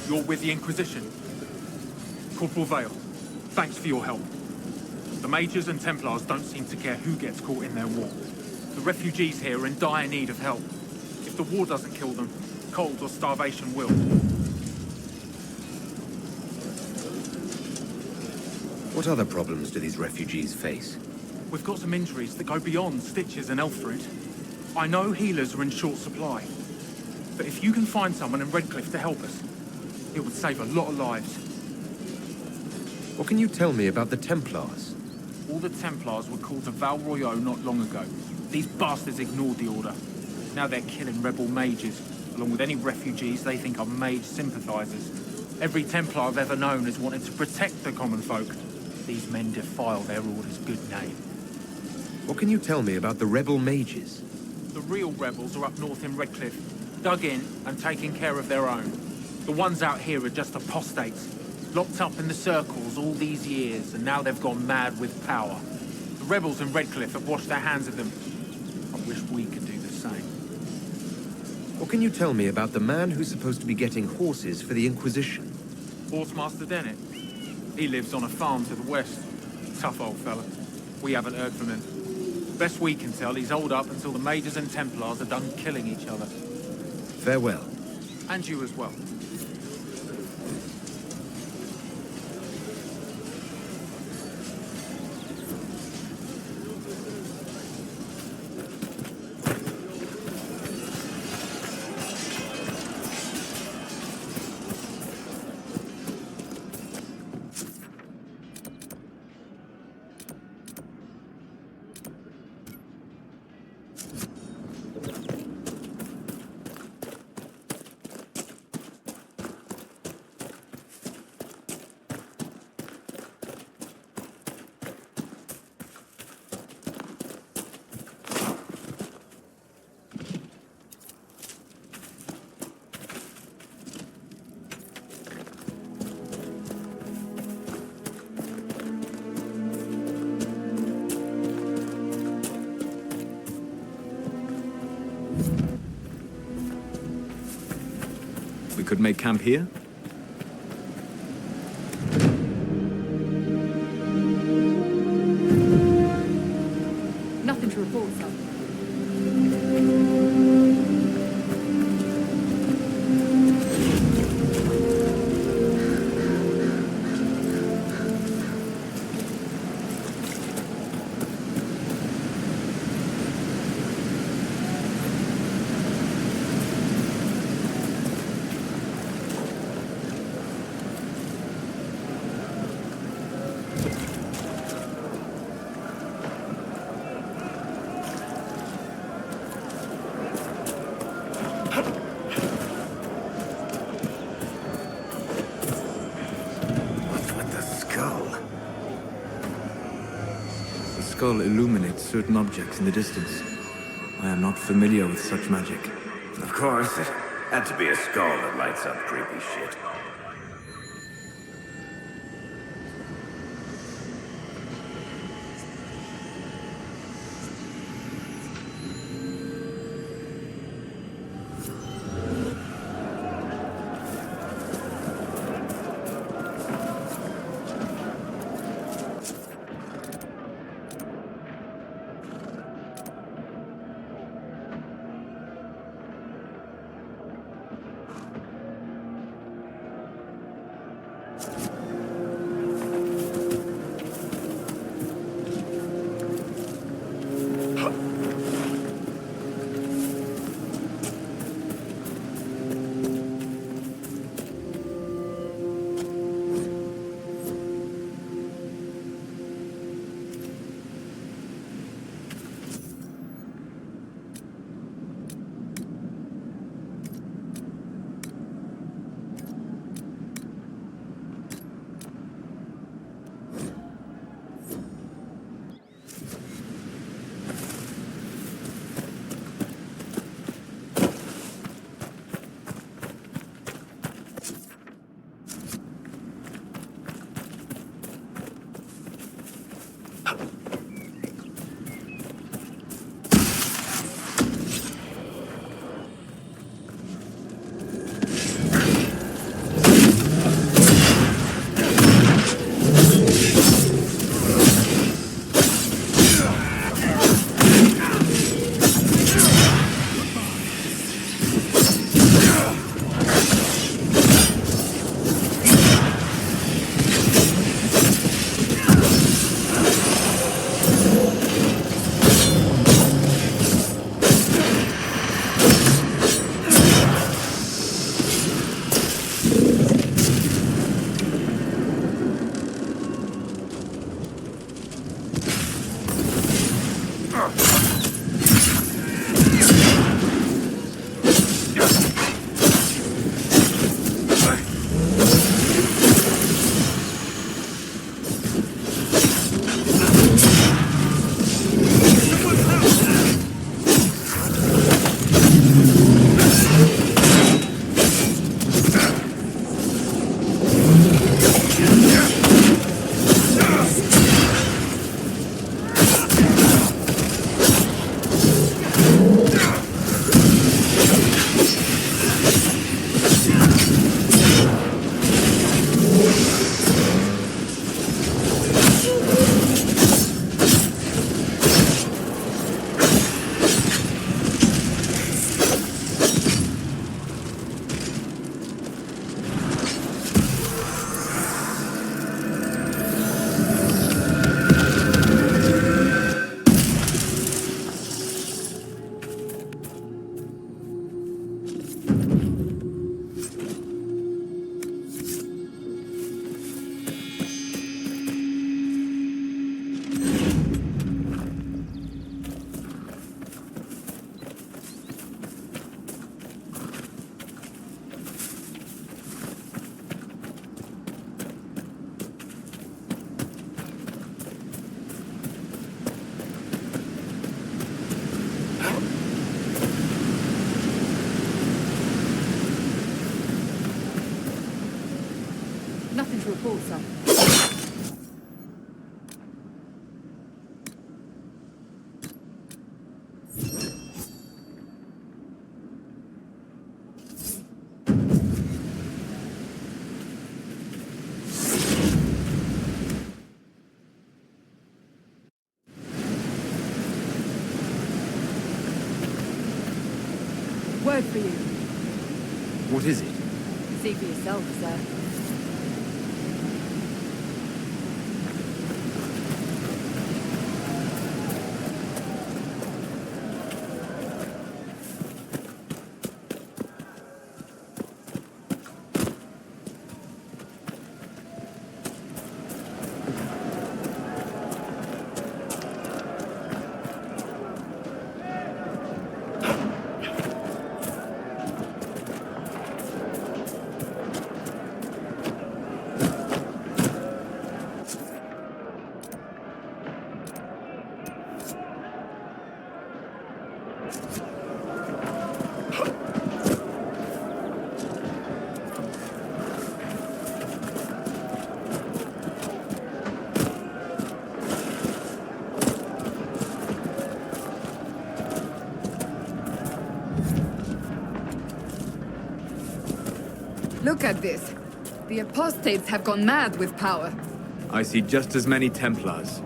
You're with the Inquisition. Corporal Vale, thanks for your help. The Mages and Templars don't seem to care who gets caught in their war. The refugees here are in dire need of help. If the war doesn't kill them, cold or starvation will. What other problems do these refugees face? We've got some injuries that go beyond stitches and elf fruit. I know healers are in short supply. But if you can find someone in Redcliffe to help us, it would save a lot of lives. What can you tell me about the Templars? All the Templars were called to Val Royeaux not long ago. These bastards ignored the order. Now they're killing rebel mages, along with any refugees they think are mage sympathizers. Every Templar I've ever known has wanted to protect the common folk. These men defile their order's good name. What can you tell me about the rebel mages? The real rebels are up north in Redcliffe, dug in and taking care of their own. The ones out here are just apostates, locked up in the circles all these years, and now they've gone mad with power. The rebels in Redcliffe have washed their hands of them. I wish we could do the same. What can you tell me about the man who's supposed to be getting horses for the Inquisition? Horsemaster Dennett. He lives on a farm to the west. Tough old fella. We haven't heard from him. Best we can tell, he's holed up until the Mages and Templars are done killing each other. Farewell. And you as well. We could make camp here? Nothing to report, sir. The skull illuminates certain objects in the distance. I am not familiar with such magic. Of course, it had to be a skull that lights up creepy shit. Nothing to report, sir. Word for you. What is it? See for yourself, sir. Look at this. The apostates have gone mad with power. I see just as many Templars.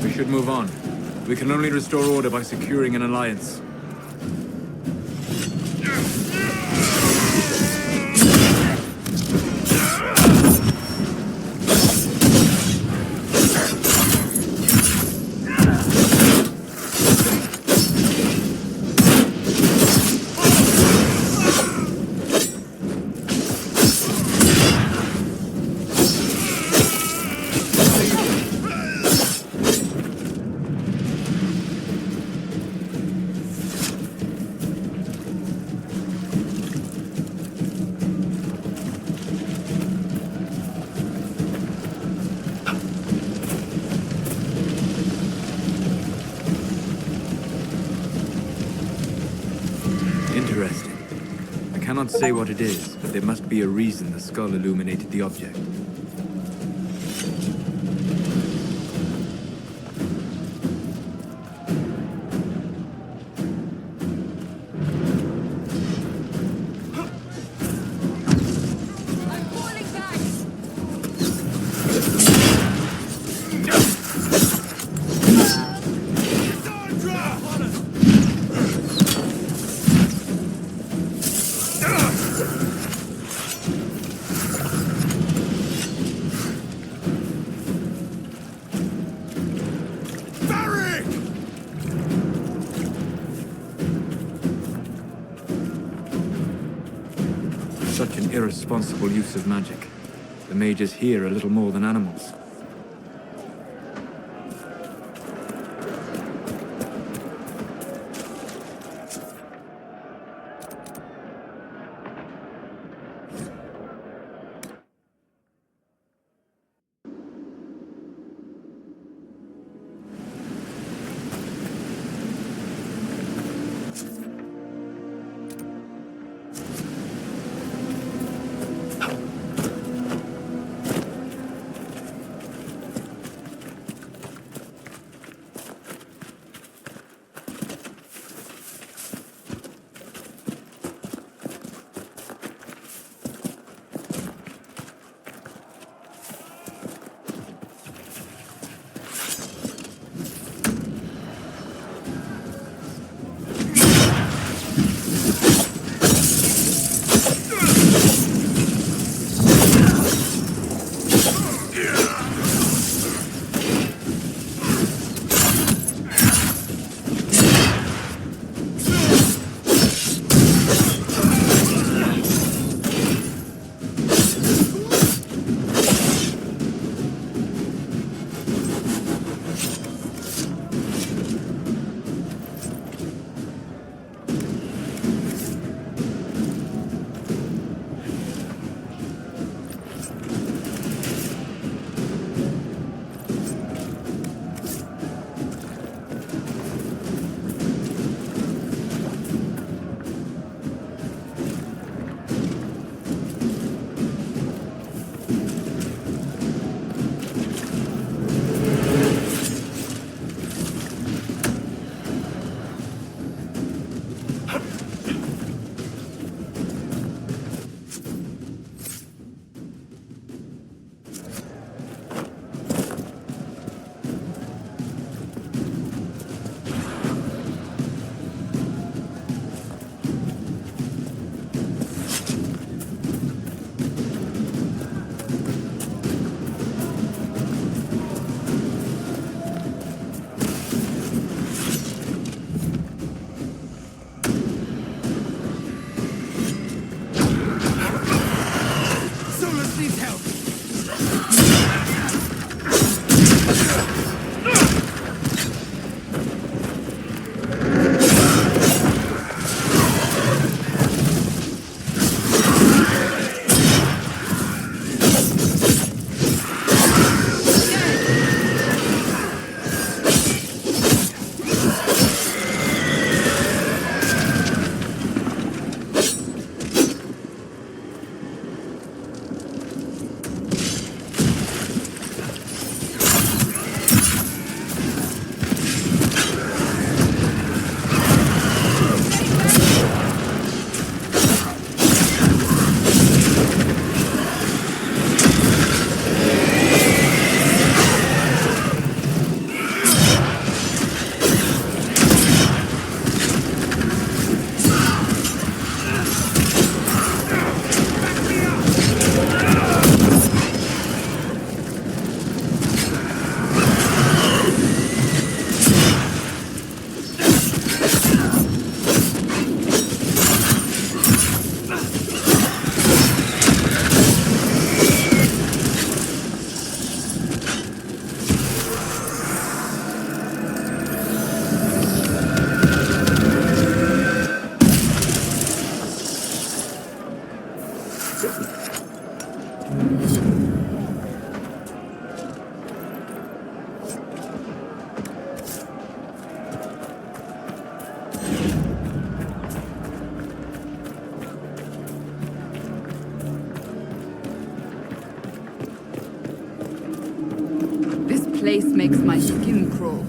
We should move on. We can only restore order by securing an alliance. Interesting. I cannot say what it is, but there must be a reason the skull illuminated the object. Such an irresponsible use of magic. The mages here are little more than animals. taste makes my skin crawl.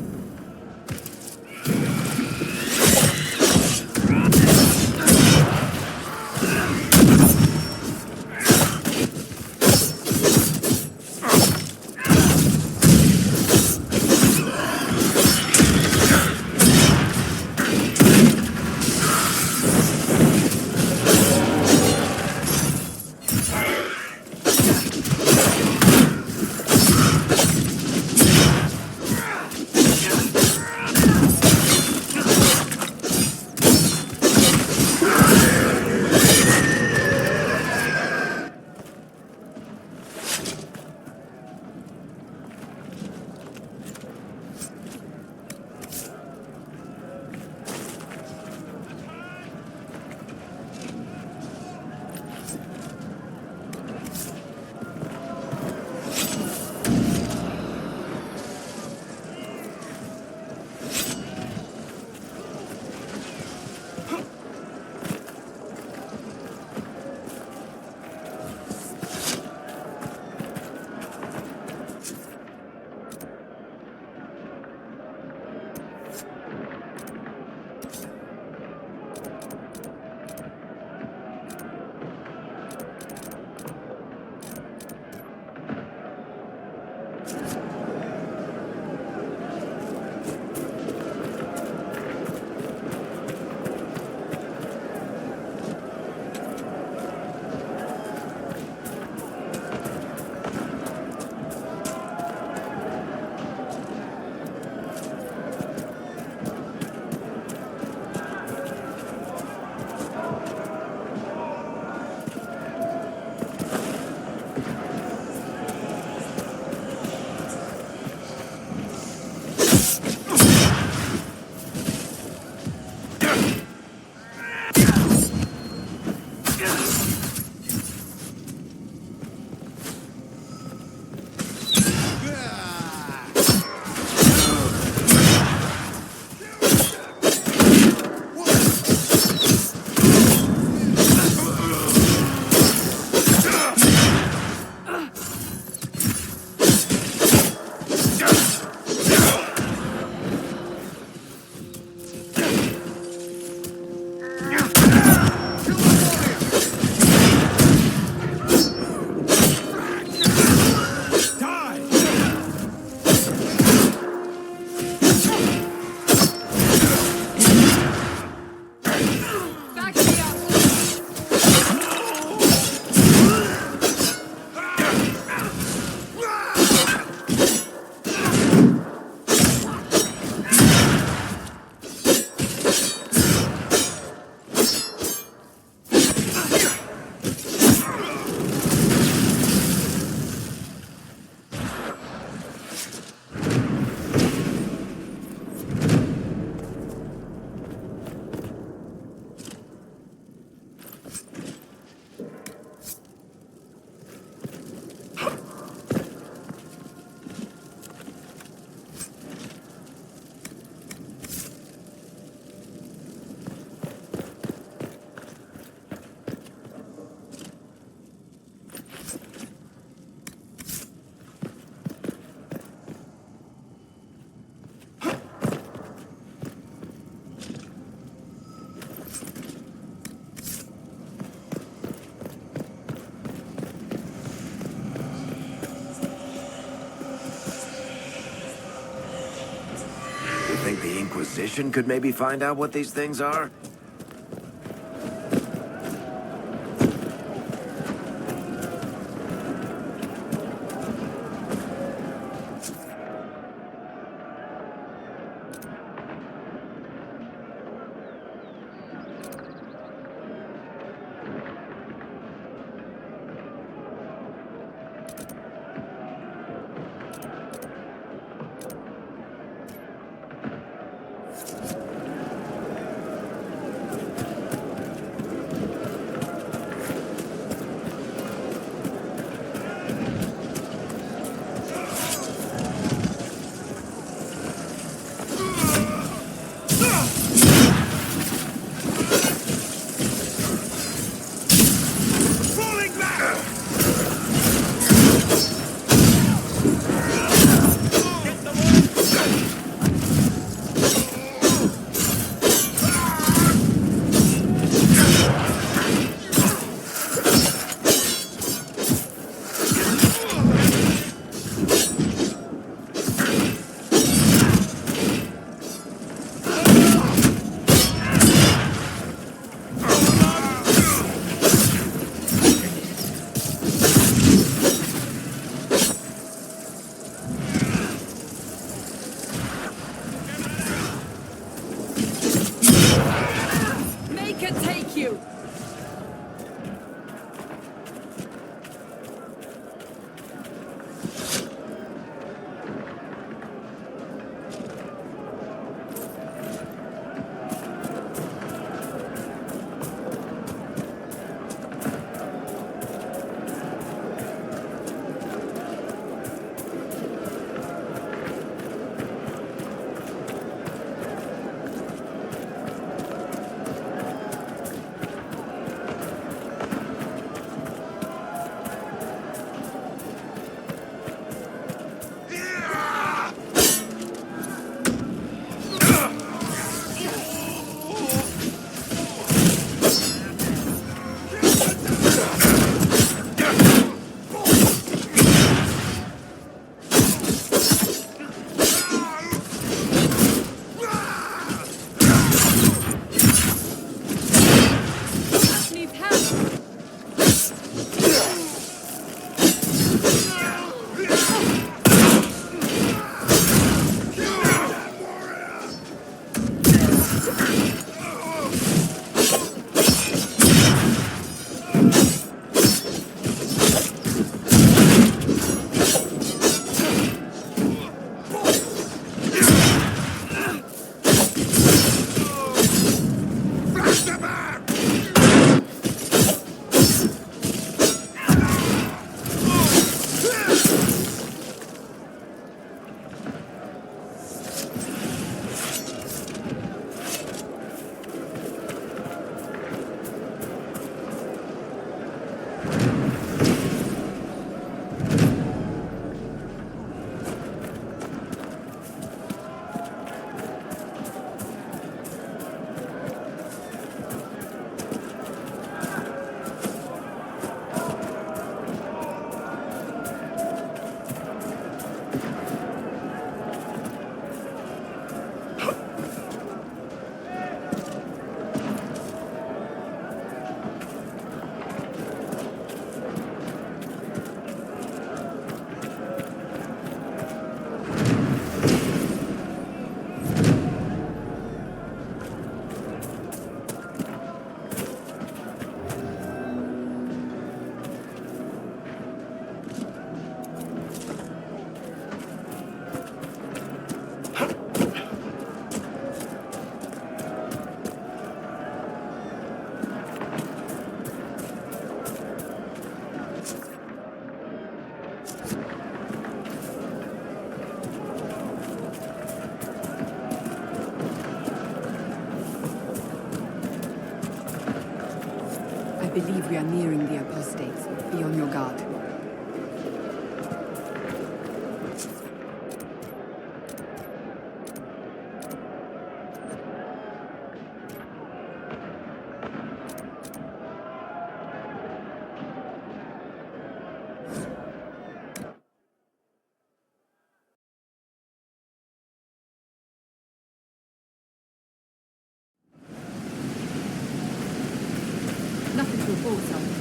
Think the Inquisition could maybe find out what these things are? believe we are nearing the apostates. Be on your guard. Nothing to report, sir.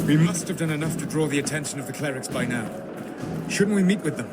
We must have done enough to draw the attention of the clerics by now. Shouldn't we meet with them?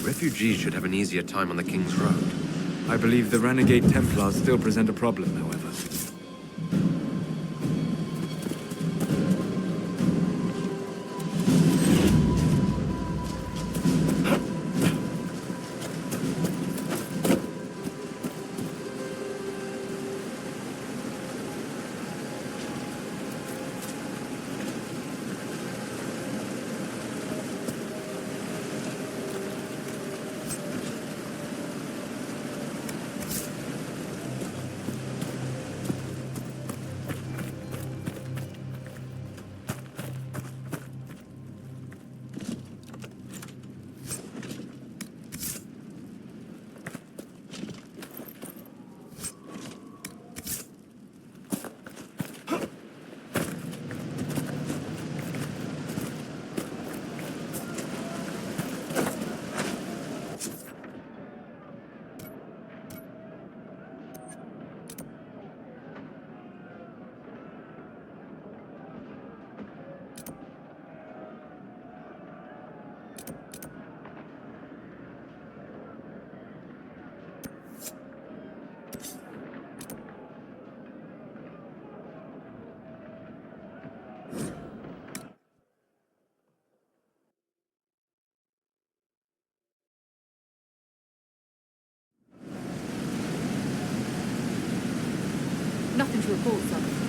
Refugees should have an easier time on the King's Road. I believe the renegade Templars still present a problem, however. Nothing to report, sir.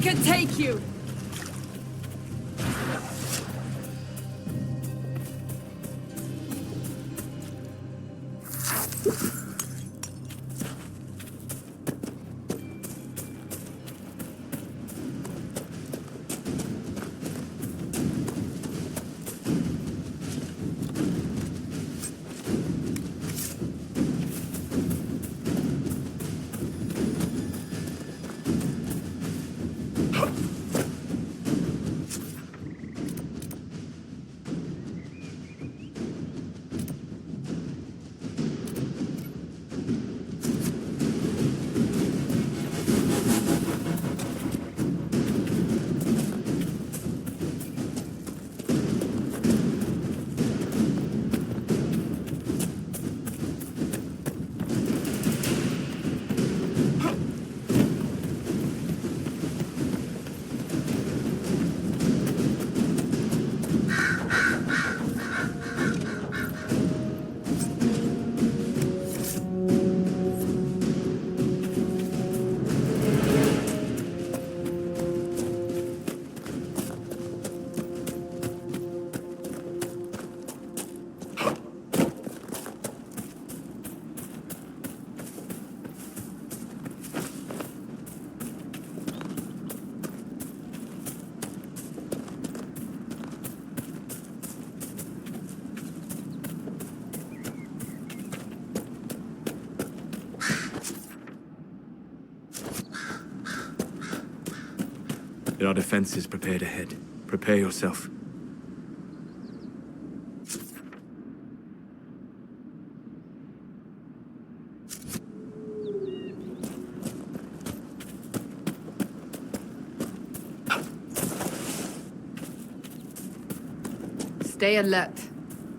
can take you! There are defenses prepared ahead. Prepare yourself. Stay alert.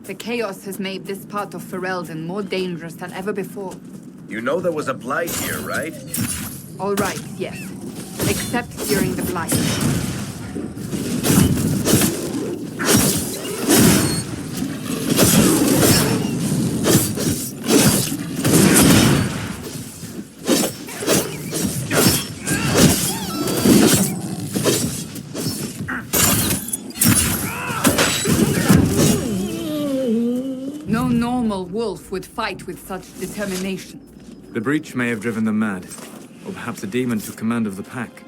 The chaos has made this part of Ferelden more dangerous than ever before. You know there was a blight here, right? All right, yes. Except during the Blight. No normal wolf would fight with such determination. The breach may have driven them mad. Or perhaps a demon took command of the pack.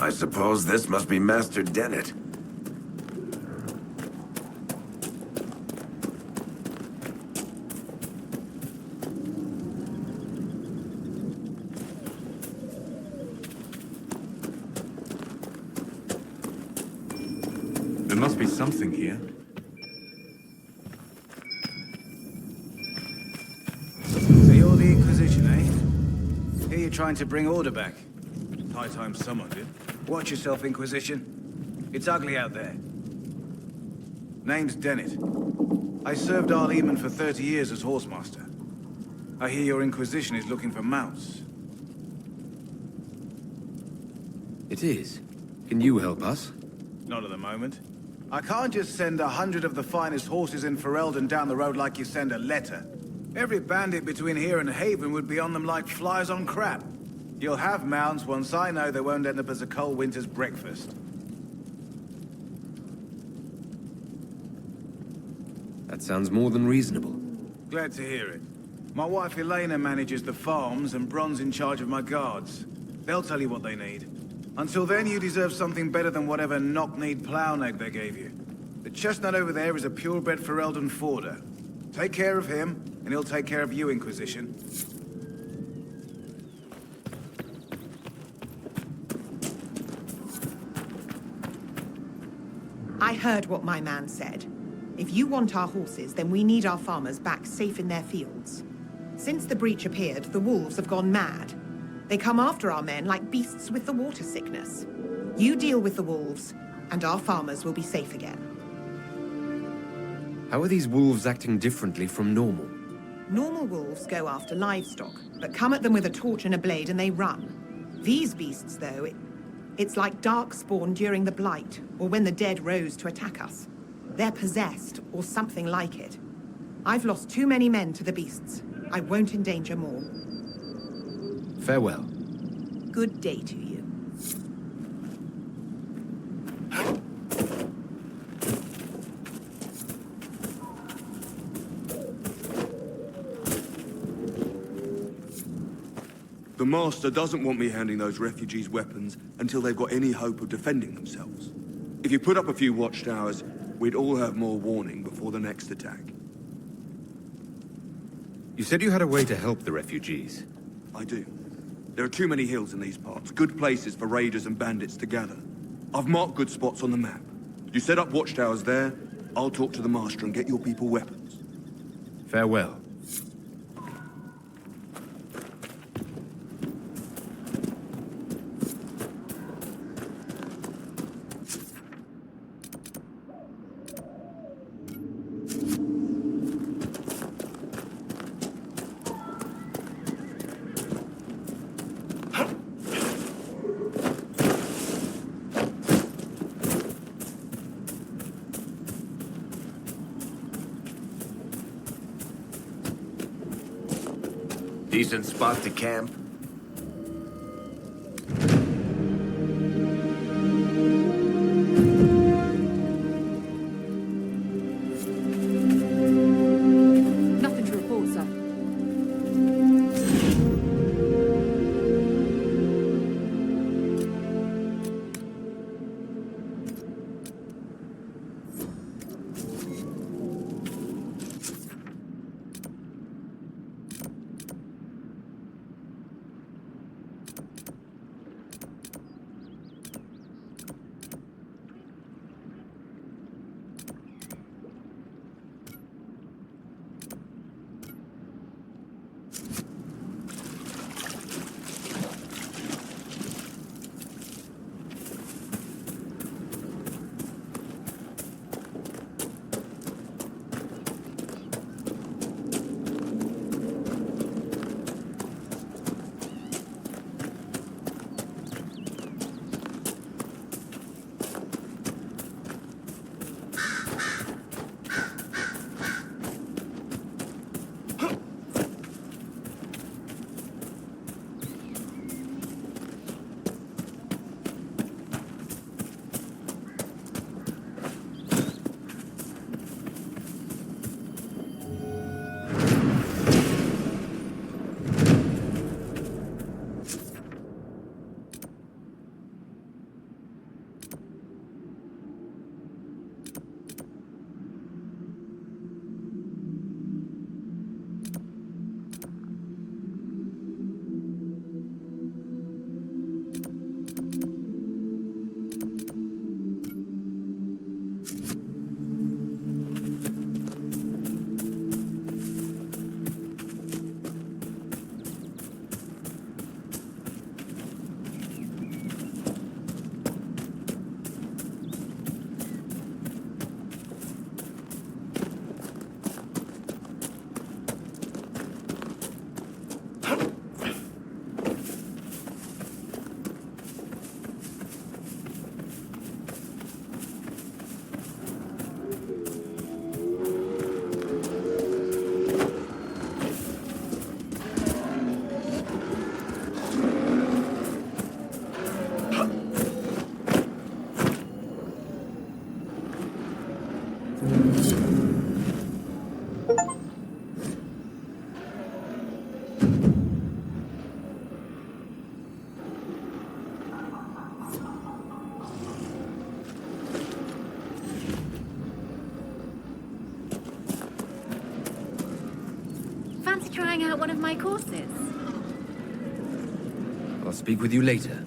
I suppose this must be Master Dennett. There must be something here. So you're the Inquisition, eh? Here you're trying to bring order back. High time someone did. Watch yourself, Inquisition. It's ugly out there. Name's Dennett. I served Arl Eamon for 30 years as horsemaster. I hear your Inquisition is looking for mounts. It is. Can you help us? Not at the moment. I can't just send 100 of the finest horses in Ferelden down the road like you send a letter. Every bandit between here and Haven would be on them like flies on crap. You'll have mounts once I know they won't end up as a cold winter's breakfast. That sounds more than reasonable. Glad to hear it. My wife Elena manages the farms and Bron's in charge of my guards. They'll tell you what they need. Until then, you deserve something better than whatever knock-kneed plow-neg they gave you. The chestnut over there is a purebred Ferelden forder. Take care of him, and he'll take care of you, Inquisition. I heard what my man said. If you want our horses, then we need our farmers back safe in their fields. Since the breach appeared, the wolves have gone mad. They come after our men like beasts with the water sickness. You deal with the wolves, and our farmers will be safe again. How are these wolves acting differently from normal? Normal wolves go after livestock, but come at them with a torch and a blade and they run. These beasts, though, it's like darkspawn during the Blight, or when the dead rose to attack us. They're possessed, or something like it. I've lost too many men to the beasts. I won't endanger more. Farewell. Good day to you. The Master doesn't want me handing those refugees weapons until they've got any hope of defending themselves. If you put up a few watchtowers, we'd all have more warning before the next attack. You said you had a way to help the refugees. I do. There are too many hills in these parts, good places for raiders and bandits to gather. I've marked good spots on the map. You set up watchtowers there, I'll talk to the Master and get your people weapons. Farewell. Decent spot to camp. Nothing to report, sir. Fancy trying out one of my courses? I'll speak with you later.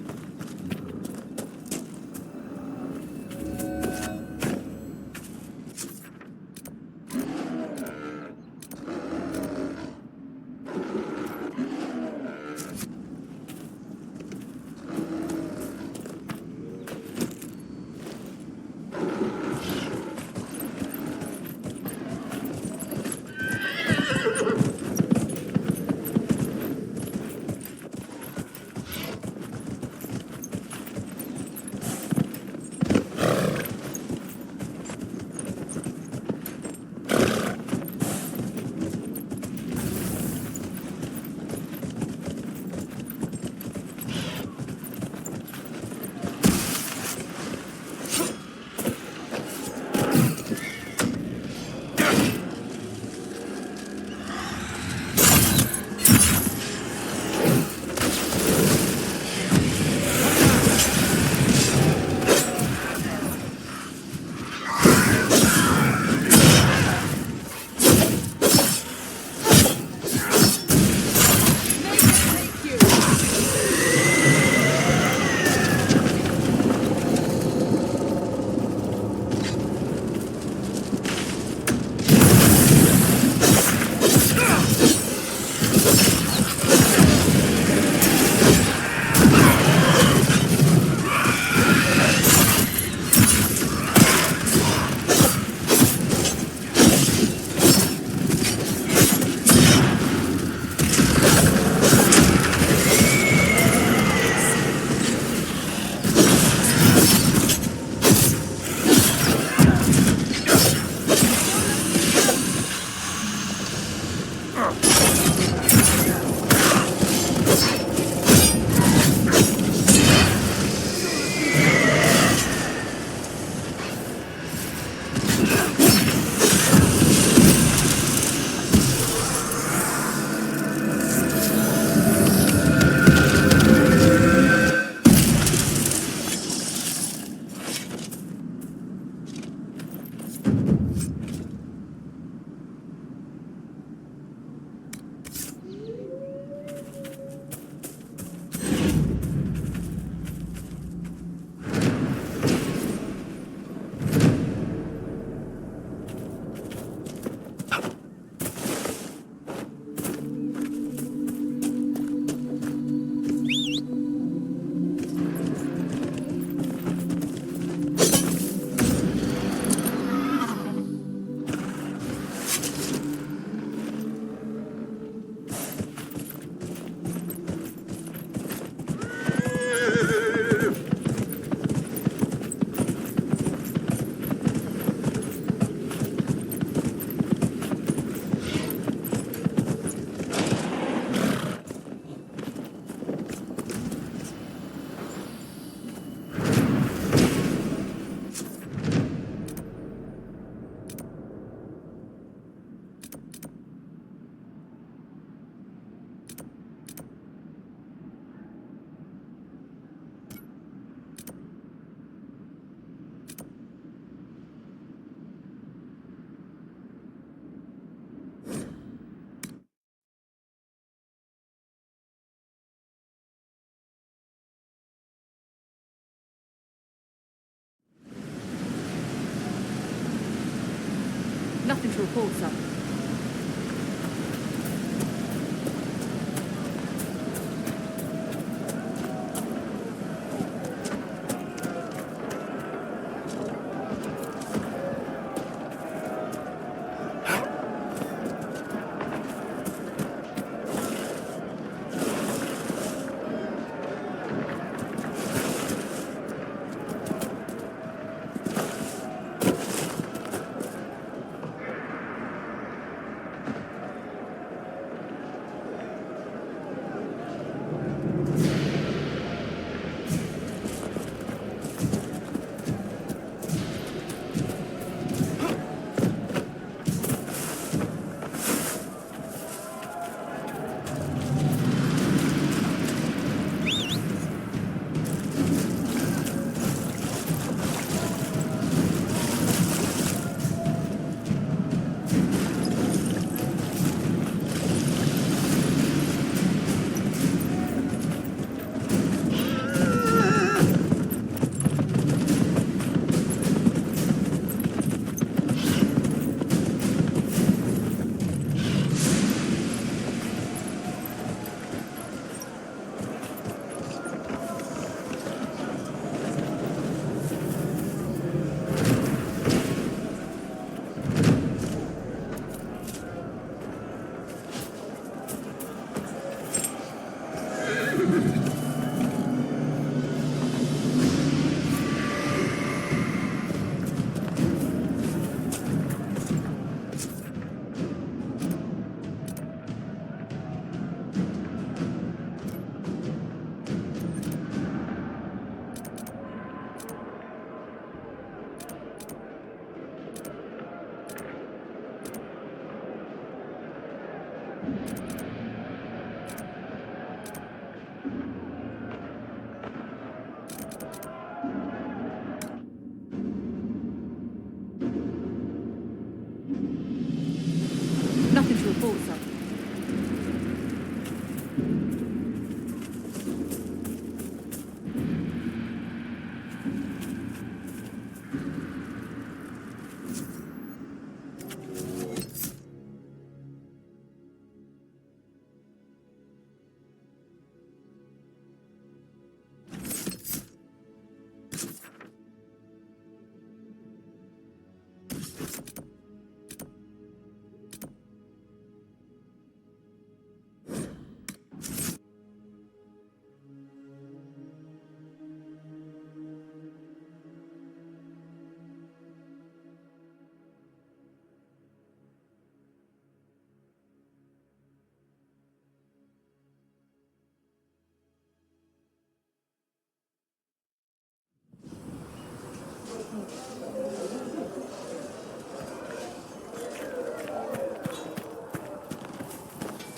Nothing to report, sir.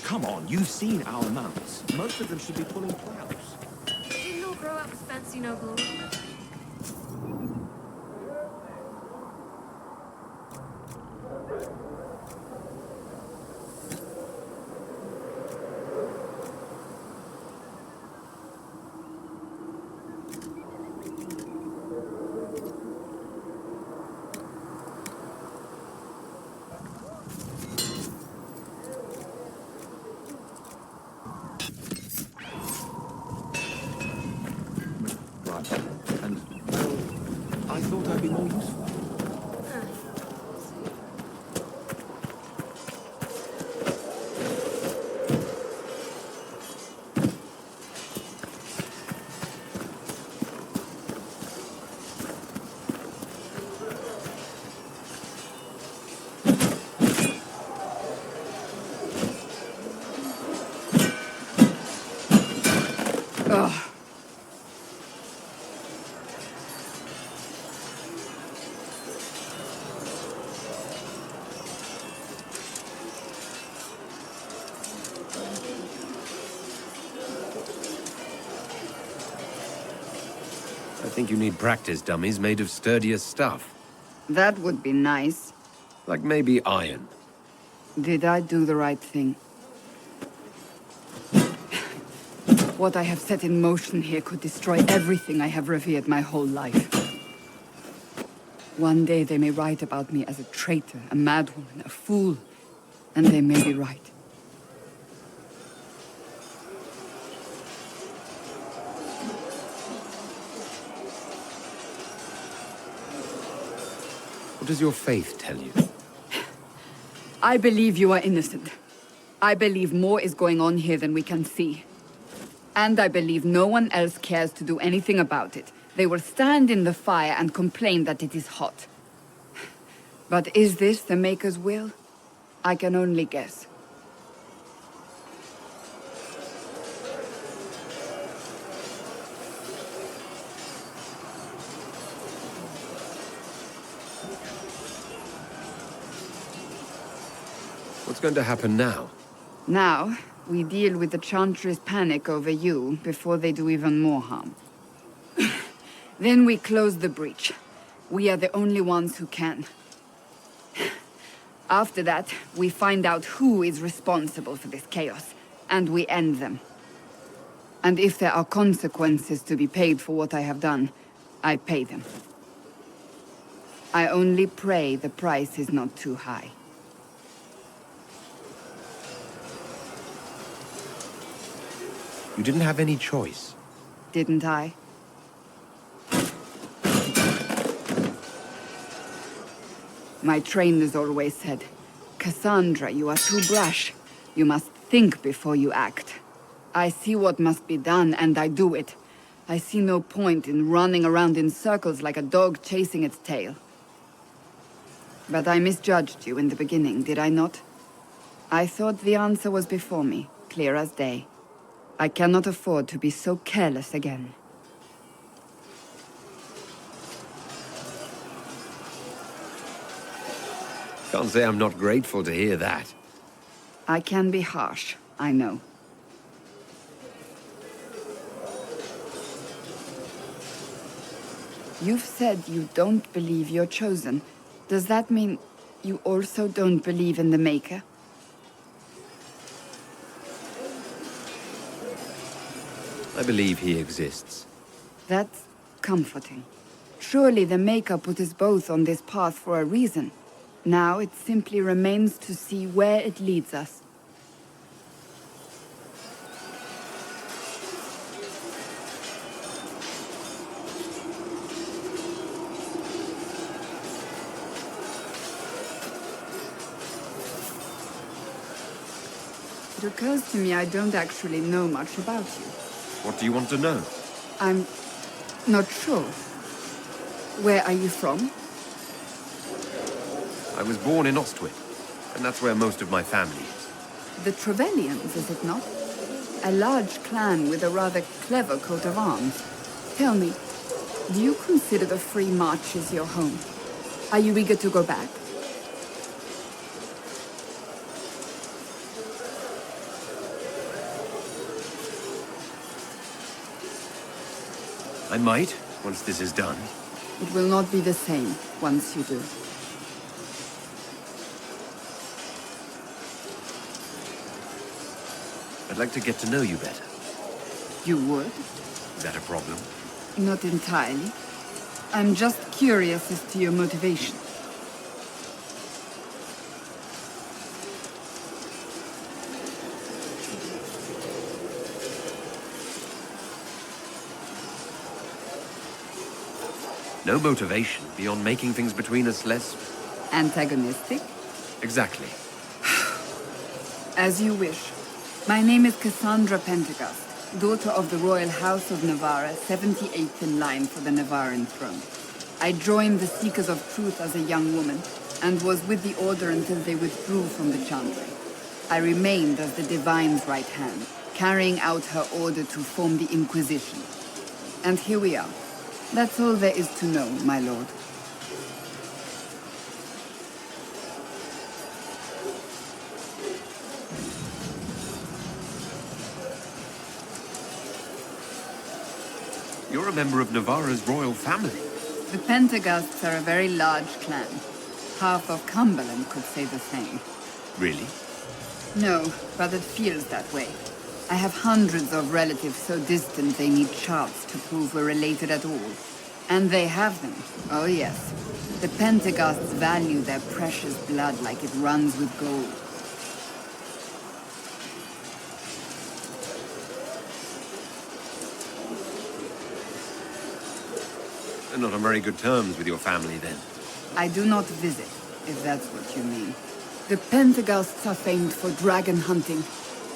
come on, you've seen our mounts. Most of them should be pulling plows. Didn't all grow up with fancy noble ornament? Right. And, well, I thought I'd be more useful. Ugh. I think you need practice dummies made of sturdier stuff. That would be nice. Like maybe iron. Did I do the right thing? What I have set in motion here could destroy everything I have revered my whole life. One day they may write about me as a traitor, a madwoman, a fool, and they may be right. What does your faith tell you? I believe you are innocent. I believe more is going on here than we can see. And I believe no one else cares to do anything about it. They will stand in the fire and complain that it is hot. But is this the Maker's will? I can only guess. What's going to happen now? Now, we deal with the Chantry's panic over you before they do even more harm. Then we close the breach. We are the only ones who can. After that, we find out who is responsible for this chaos, and we end them. And if there are consequences to be paid for what I have done, I pay them. I only pray the price is not too high. You didn't have any choice. Didn't I? My trainers always said, Cassandra, you are too brash. You must think before you act. I see what must be done, and I do it. I see no point in running around in circles like a dog chasing its tail. But I misjudged you in the beginning, did I not? I thought the answer was before me, clear as day. I cannot afford to be so careless again. Can't say I'm not grateful to hear that. I can be harsh, I know. You've said you don't believe you're chosen. Does that mean you also don't believe in the Maker? I believe he exists. That's comforting. Surely the Maker put us both on this path for a reason. Now it simply remains to see where it leads us. It occurs to me I don't actually know much about you. What do you want to know? I'm not sure. Where are you from? I was born in Ostwick, and that's where most of my family is. The Trevellians, is it not? A large clan with a rather clever coat of arms. Tell me, do you consider the Free Marches your home? Are you eager to go back? I might, once this is done. It will not be the same once you do. I'd like to get to know you better. You would? Is that a problem? Not entirely. I'm just curious as to your motivation. No motivation beyond making things between us less... Antagonistic? Exactly. As you wish. My name is Cassandra Pentecost, daughter of the Royal House of Navarra, 78th in line for the Navarran throne. I joined the Seekers of Truth as a young woman, and was with the Order until they withdrew from the Chantry. I remained as the Divine's right hand, carrying out her order to form the Inquisition. And here we are. That's all there is to know, my lord. You're a member of Navarra's royal family. The Pentecosts are a very large clan. Half of Cumberland could say the same. Really? No, but it feels that way. I have hundreds of relatives so distant they need charts to prove we're related at all. And they have them. Oh yes. The Pentecosts value their precious blood like it runs with gold. They're not on very good terms with your family, then. I do not visit, if that's what you mean. The Pentecosts are famed for dragon hunting,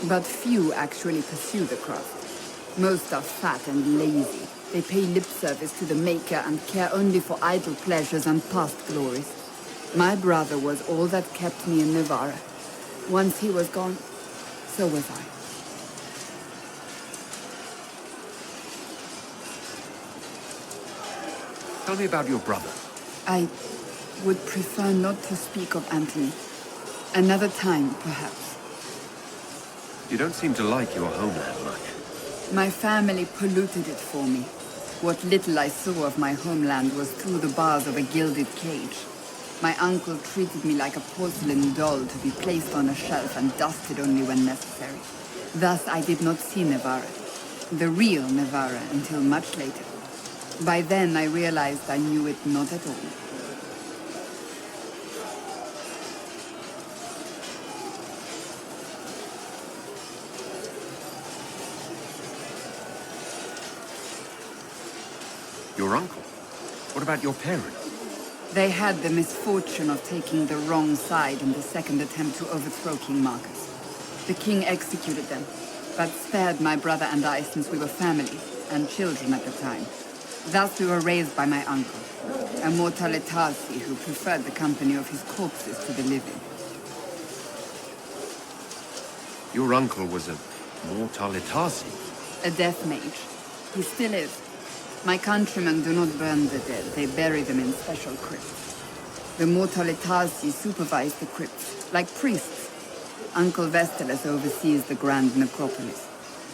but few actually pursue the craft. Most are fat and lazy. They pay lip service to the Maker and care only for idle pleasures and past glories. My brother was all that kept me in Navarra. Once he was gone, so was I. Tell me about your brother. I would prefer not to speak of Anthony. Another time, perhaps. You don't seem to like your homeland much. My family polluted it for me. What little I saw of my homeland was through the bars of a gilded cage. My uncle treated me like a porcelain doll to be placed on a shelf and dusted only when necessary. Thus I did not see Navarra, the real Navarra, until much later. By then I realized I knew it not at all. Your uncle? What about your parents? They had the misfortune of taking the wrong side in the second attempt to overthrow King Marcus. The king executed them, but spared my brother and I since we were family, and children at the time. Thus we were raised by my uncle, a mortalitasi who preferred the company of his corpses to the living. Your uncle was a mortalitasi? A death mage. He still is. My countrymen do not burn the dead, they bury them in special crypts. The mortalitasi supervise the crypts, like priests. Uncle Vestalis oversees the grand necropolis.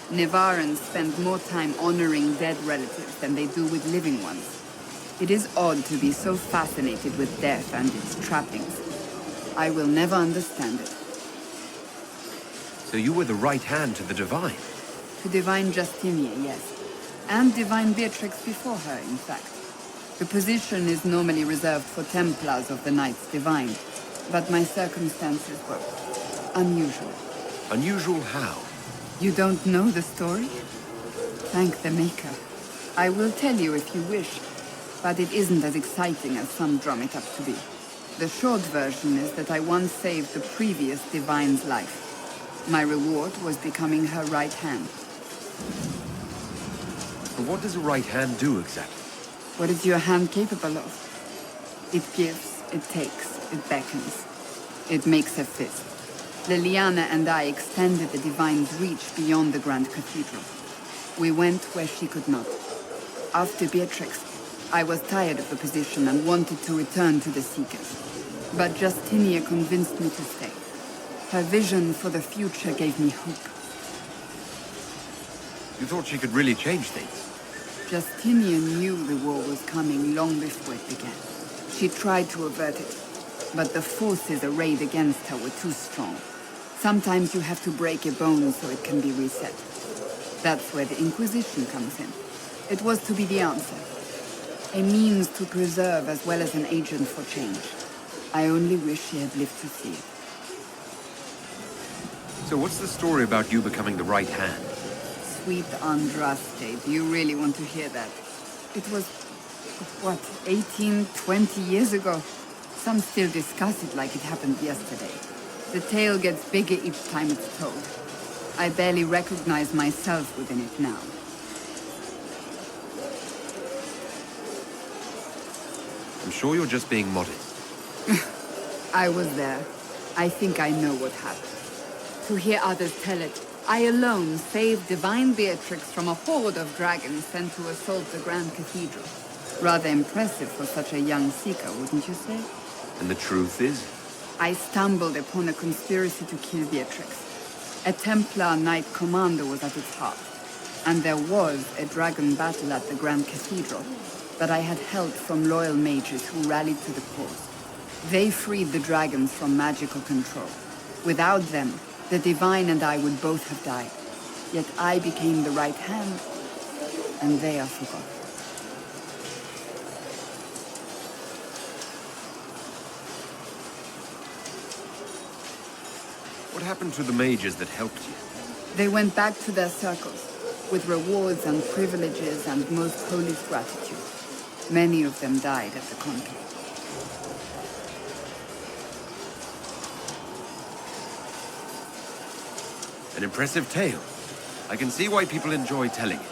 Navarrans spend more time honoring dead relatives than they do with living ones. It is odd to be so fascinated with death and its trappings. I will never understand it. So you were the right hand to the Divine? To Divine Justinia, yes. And Divine Beatrix before her, in fact. The position is normally reserved for Templars of the Knights Divine, but my circumstances were unusual. Unusual how? You don't know the story? Thank the Maker. I will tell you if you wish, but it isn't as exciting as some drum it up to be. The short version is that I once saved the previous Divine's life. My reward was becoming her right hand. But what does a right hand do exactly? What is your hand capable of? It gives, it takes, it beckons. It makes a fist. Liliana and I extended the Divine's reach beyond the Grand Cathedral. We went where she could not. After Beatrix, I was tired of the position and wanted to return to the Seekers. But Justinia convinced me to stay. Her vision for the future gave me hope. You thought she could really change things? Justinian knew the war was coming long before it began. She tried to avert it, but the forces arrayed against her were too strong. Sometimes you have to break a bone so it can be reset. That's where the Inquisition comes in. It was to be the answer. A means to preserve as well as an agent for change. I only wish she had lived to see it. So what's the story about you becoming the right hand? Sweet Andraste, do you really want to hear that? It was, what, 18, 20 years ago? Some still discuss it like it happened yesterday. The tale gets bigger each time it's told. I barely recognize myself within it now. I'm sure you're just being modest. I was there. I think I know what happened. To hear others tell it, I alone saved divine Beatrix from a horde of dragons sent to assault the Grand Cathedral. Rather impressive for such a young seeker, wouldn't you say? And the truth is? I stumbled upon a conspiracy to kill Beatrix. A Templar Knight Commander was at its heart. And there was a dragon battle at the Grand Cathedral, but I had help from loyal mages who rallied to the cause. They freed the dragons from magical control. Without them, the Divine and I would both have died. Yet I became the right hand, and they are forgotten. What happened to the mages that helped you? They went back to their circles, with rewards and privileges and most holy gratitude. Many of them died at the conclave. An impressive tale. I can see why people enjoy telling it.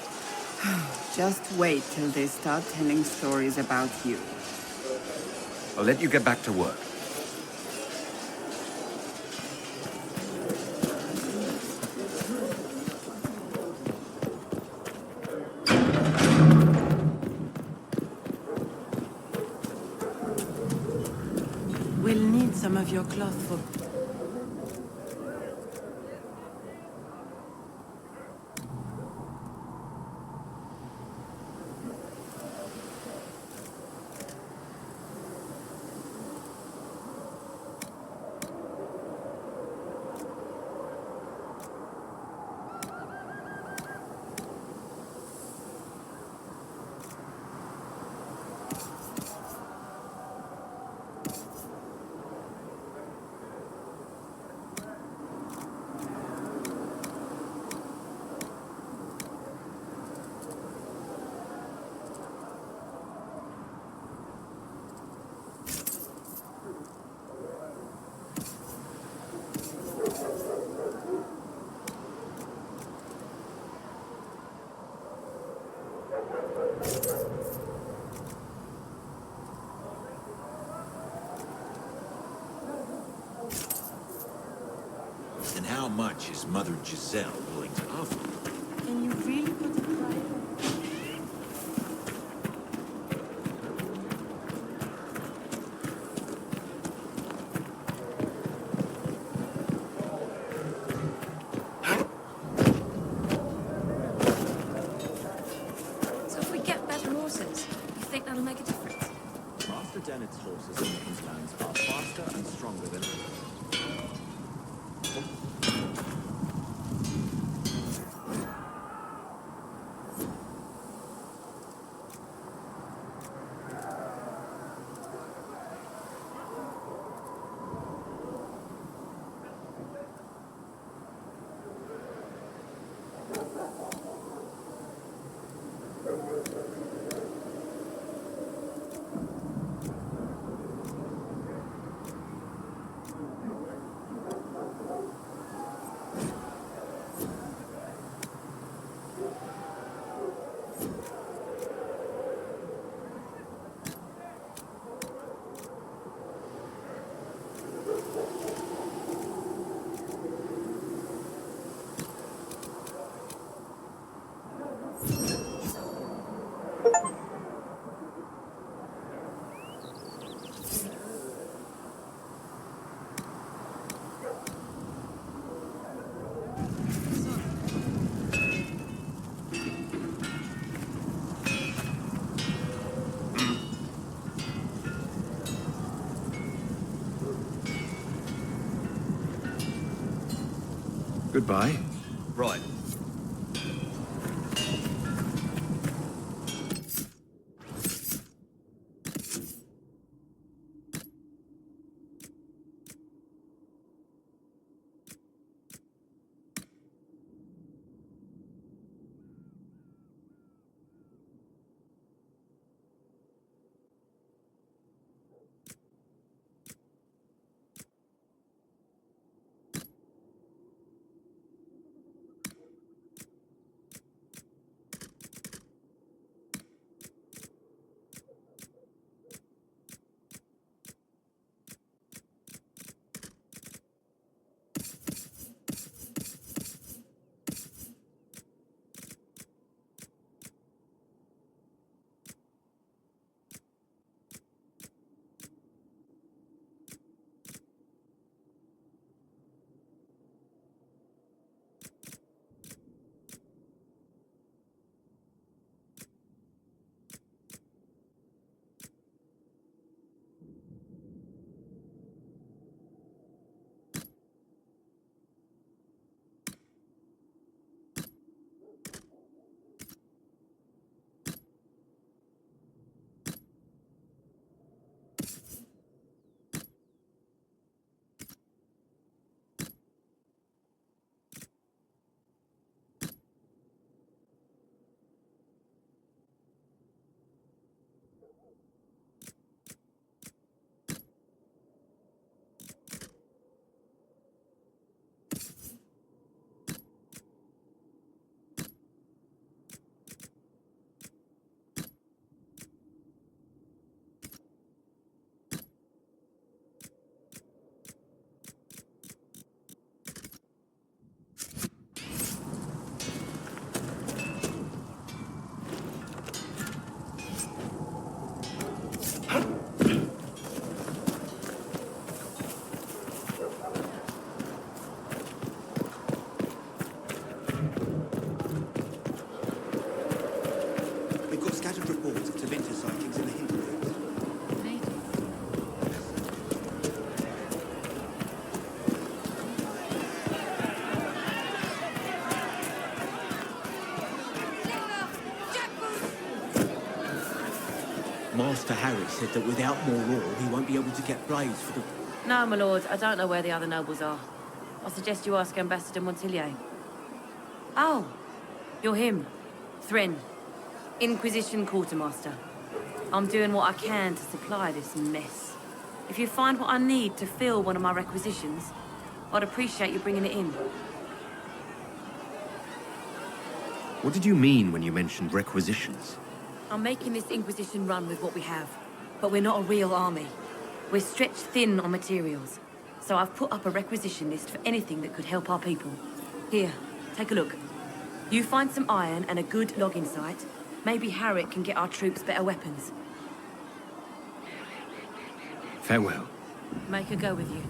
Just wait till they start telling stories about you. I'll let you get back to work. We'll need some of your cloth for... And how much is Mother Giselle willing to offer? Can you really put it right? So if we get better horses, you think that'll make a difference? Master Dennett's horses in the hinterlands are faster and stronger than ours. Goodbye. Right. We've got scattered reports of Tevinter sightings in the Hinterlands. Master Harry said that without more ore, he won't be able to get blades for the... No, my lord, I don't know where the other nobles are. I suggest you ask Ambassador Montillier. Oh, you're him. Thrin. Inquisition quartermaster. I'm doing what I can to supply this mess. If you find what I need to fill one of my requisitions, I'd appreciate you bringing it in. What did you mean when you mentioned requisitions? I'm making this Inquisition run with what we have, but we're not a real army. We're stretched thin on materials, so I've put up a requisition list for anything that could help our people. Here, take a look. You find some iron and a good logging site, maybe Harriet can get our troops better weapons. Farewell. Make a go with you.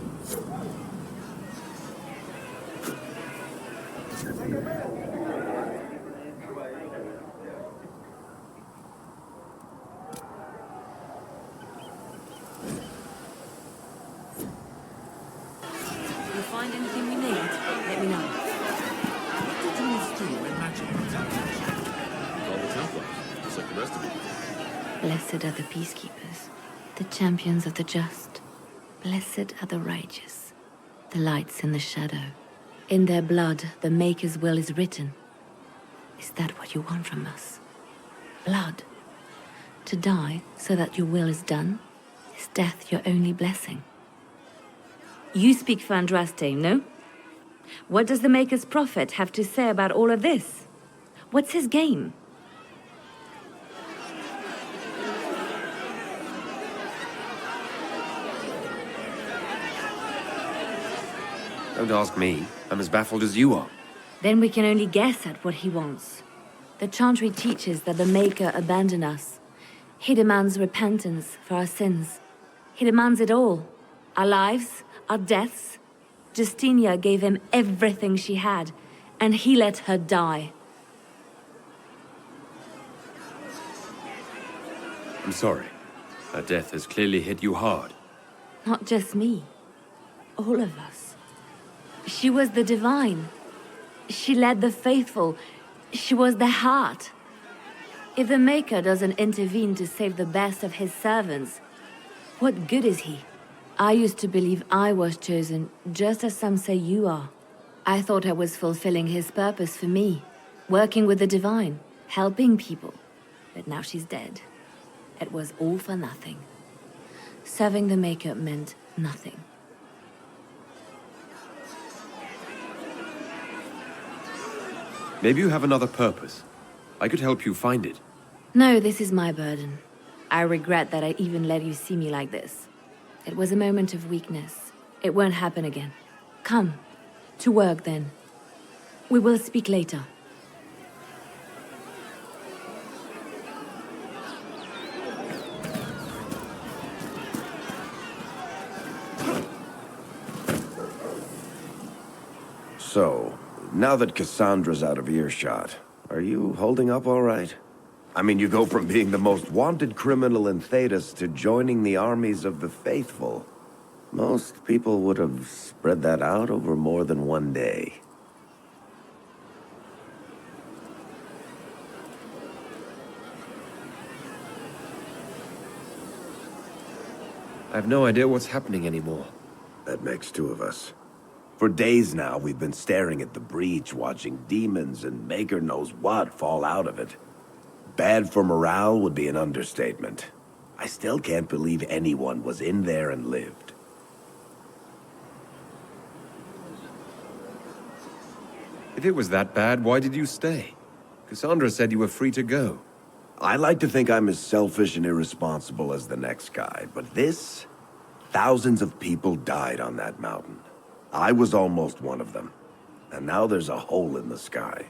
If you find anything we need, let me know. What did you do when magic was out? All the Templars, just like the rest of you. Blessed are the peacekeepers, the champions of the just. Blessed are the righteous, the lights in the shadow. In their blood, the Maker's will is written. Is that what you want from us? Blood? To die so that your will is done? Is death your only blessing? You speak for Andraste, no? What does the Maker's prophet have to say about all of this? What's his game? Don't ask me. I'm as baffled as you are. Then we can only guess at what he wants. The Chantry teaches that the Maker abandoned us. He demands repentance for our sins. He demands it all. Our lives, our deaths. Justinia gave him everything she had, and he let her die. I'm sorry. Her death has clearly hit you hard. Not just me. All of us. She was the divine, She led the faithful. She was their heart. If the Maker doesn't intervene to save the best of his servants, what good is he? I used to believe I was chosen, just as some say you are. I thought I was fulfilling his purpose for me, working with the divine, helping people. But now she's dead. It was all for nothing. Serving the Maker meant nothing. Maybe you have another purpose. I could help you find it. No, this is my burden. I regret that I even let you see me like this. It was a moment of weakness. It won't happen again. Come. To work, then. We will speak later. So, now that Cassandra's out of earshot, are you holding up all right? I mean, you go from being the most wanted criminal in Thedas to joining the armies of the faithful. Most people would have spread that out over more than one day. I have no idea what's happening anymore. That makes two of us. For days now, we've been staring at the breach, watching demons and Maker knows what fall out of it. Bad for morale would be an understatement. I still can't believe anyone was in there and lived. If it was that bad, why did you stay? Cassandra said you were free to go. I like to think I'm as selfish and irresponsible as the next guy, but this... Thousands of people died on that mountain. I was almost one of them. And now there's a hole in the sky.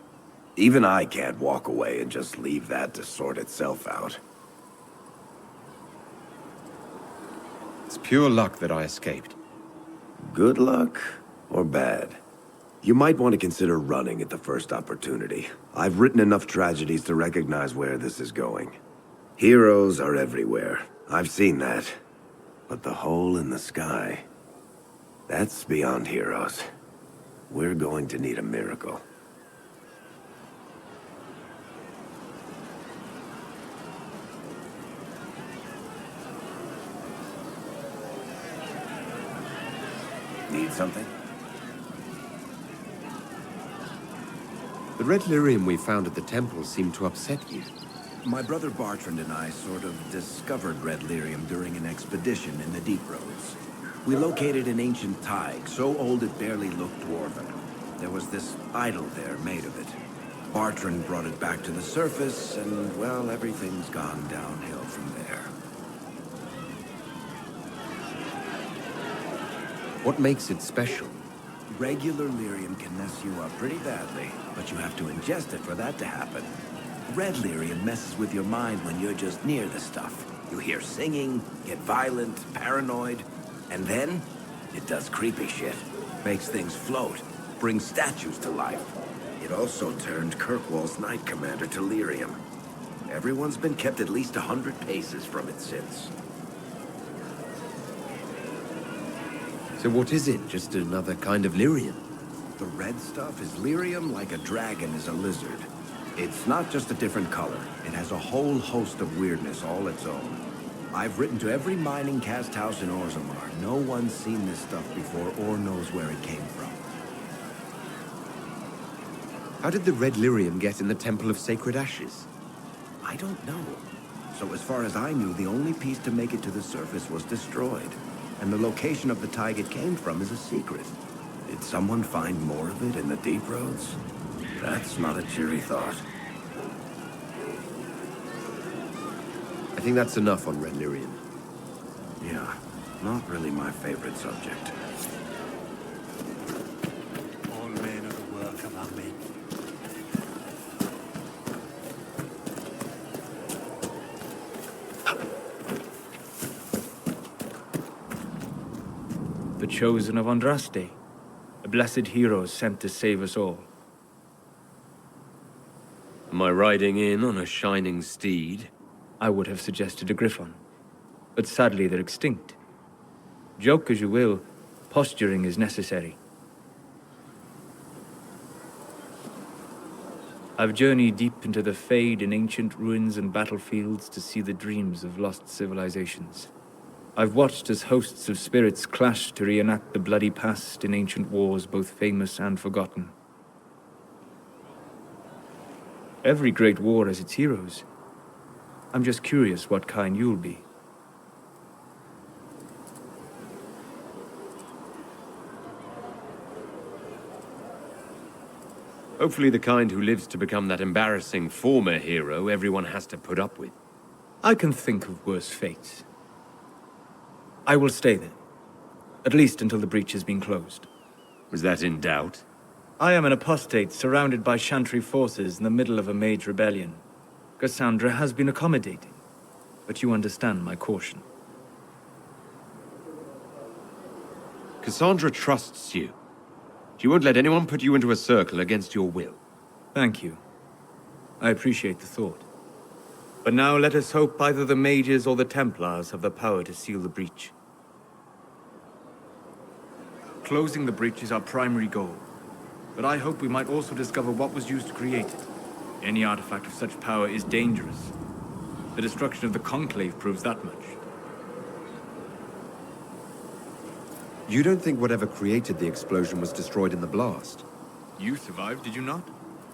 Even I can't walk away and just leave that to sort itself out. It's pure luck that I escaped. Good luck or bad? You might want to consider running at the first opportunity. I've written enough tragedies to recognize where this is going. Heroes are everywhere. I've seen that. But the hole in the sky... that's beyond heroes. We're going to need a miracle. Need something? The red lyrium we found at the temple seemed to upset you. My brother Bartrand and I sort of discovered red lyrium during an expedition in the Deep Roads. We located an ancient thaig, so old it barely looked dwarven. There was this idol there made of it. Bartrand brought it back to the surface, and, well, everything's gone downhill from there. What makes it special? Regular lyrium can mess you up pretty badly, but you have to ingest it for that to happen. Red lyrium messes with your mind when you're just near the stuff. You hear singing, get violent, paranoid, and then it does creepy shit. Makes things float, brings statues to life. It also turned Kirkwall's Knight Commander to lyrium. Everyone's been kept at least 100 paces from it since. So what is it? Just another kind of lyrium? The red stuff is lyrium like a dragon is a lizard. It's not just a different color. It has a whole host of weirdness all its own. I've written to every mining cast house in Orzammar. No one's seen this stuff before or knows where it came from. How did the red lyrium get in the Temple of Sacred Ashes? I don't know. So as far as I knew, the only piece to make it to the surface was destroyed. And the location of the thaig it came from is a secret. Did someone find more of it in the Deep Roads? That's not a cheery thought. I think that's enough on red lyrium. Yeah, not really my favorite subject. All men are the work of our men. The chosen of Andraste, a blessed hero sent to save us all. Am I riding in on a shining steed? I would have suggested a griffon, but sadly they're extinct. Joke as you will, posturing is necessary. I've journeyed deep into the Fade in ancient ruins and battlefields to see the dreams of lost civilizations. I've watched as hosts of spirits clash to reenact the bloody past in ancient wars both famous and forgotten. Every great war has its heroes. I'm just curious what kind you'll be. Hopefully the kind who lives to become that embarrassing former hero everyone has to put up with. I can think of worse fates. I will stay there. At least until the breach has been closed. Was that in doubt? I am an apostate surrounded by Chantry forces in the middle of a mage rebellion. Cassandra has been accommodating, but you understand my caution. Cassandra trusts you. She won't let anyone put you into a circle against your will. Thank you. I appreciate the thought. But now let us hope either the mages or the Templars have the power to seal the breach. Closing the breach is our primary goal, but I hope we might also discover what was used to create it. Any artifact of such power is dangerous. The destruction of the Conclave proves that much. You don't think whatever created the explosion was destroyed in the blast? You survived, did you not?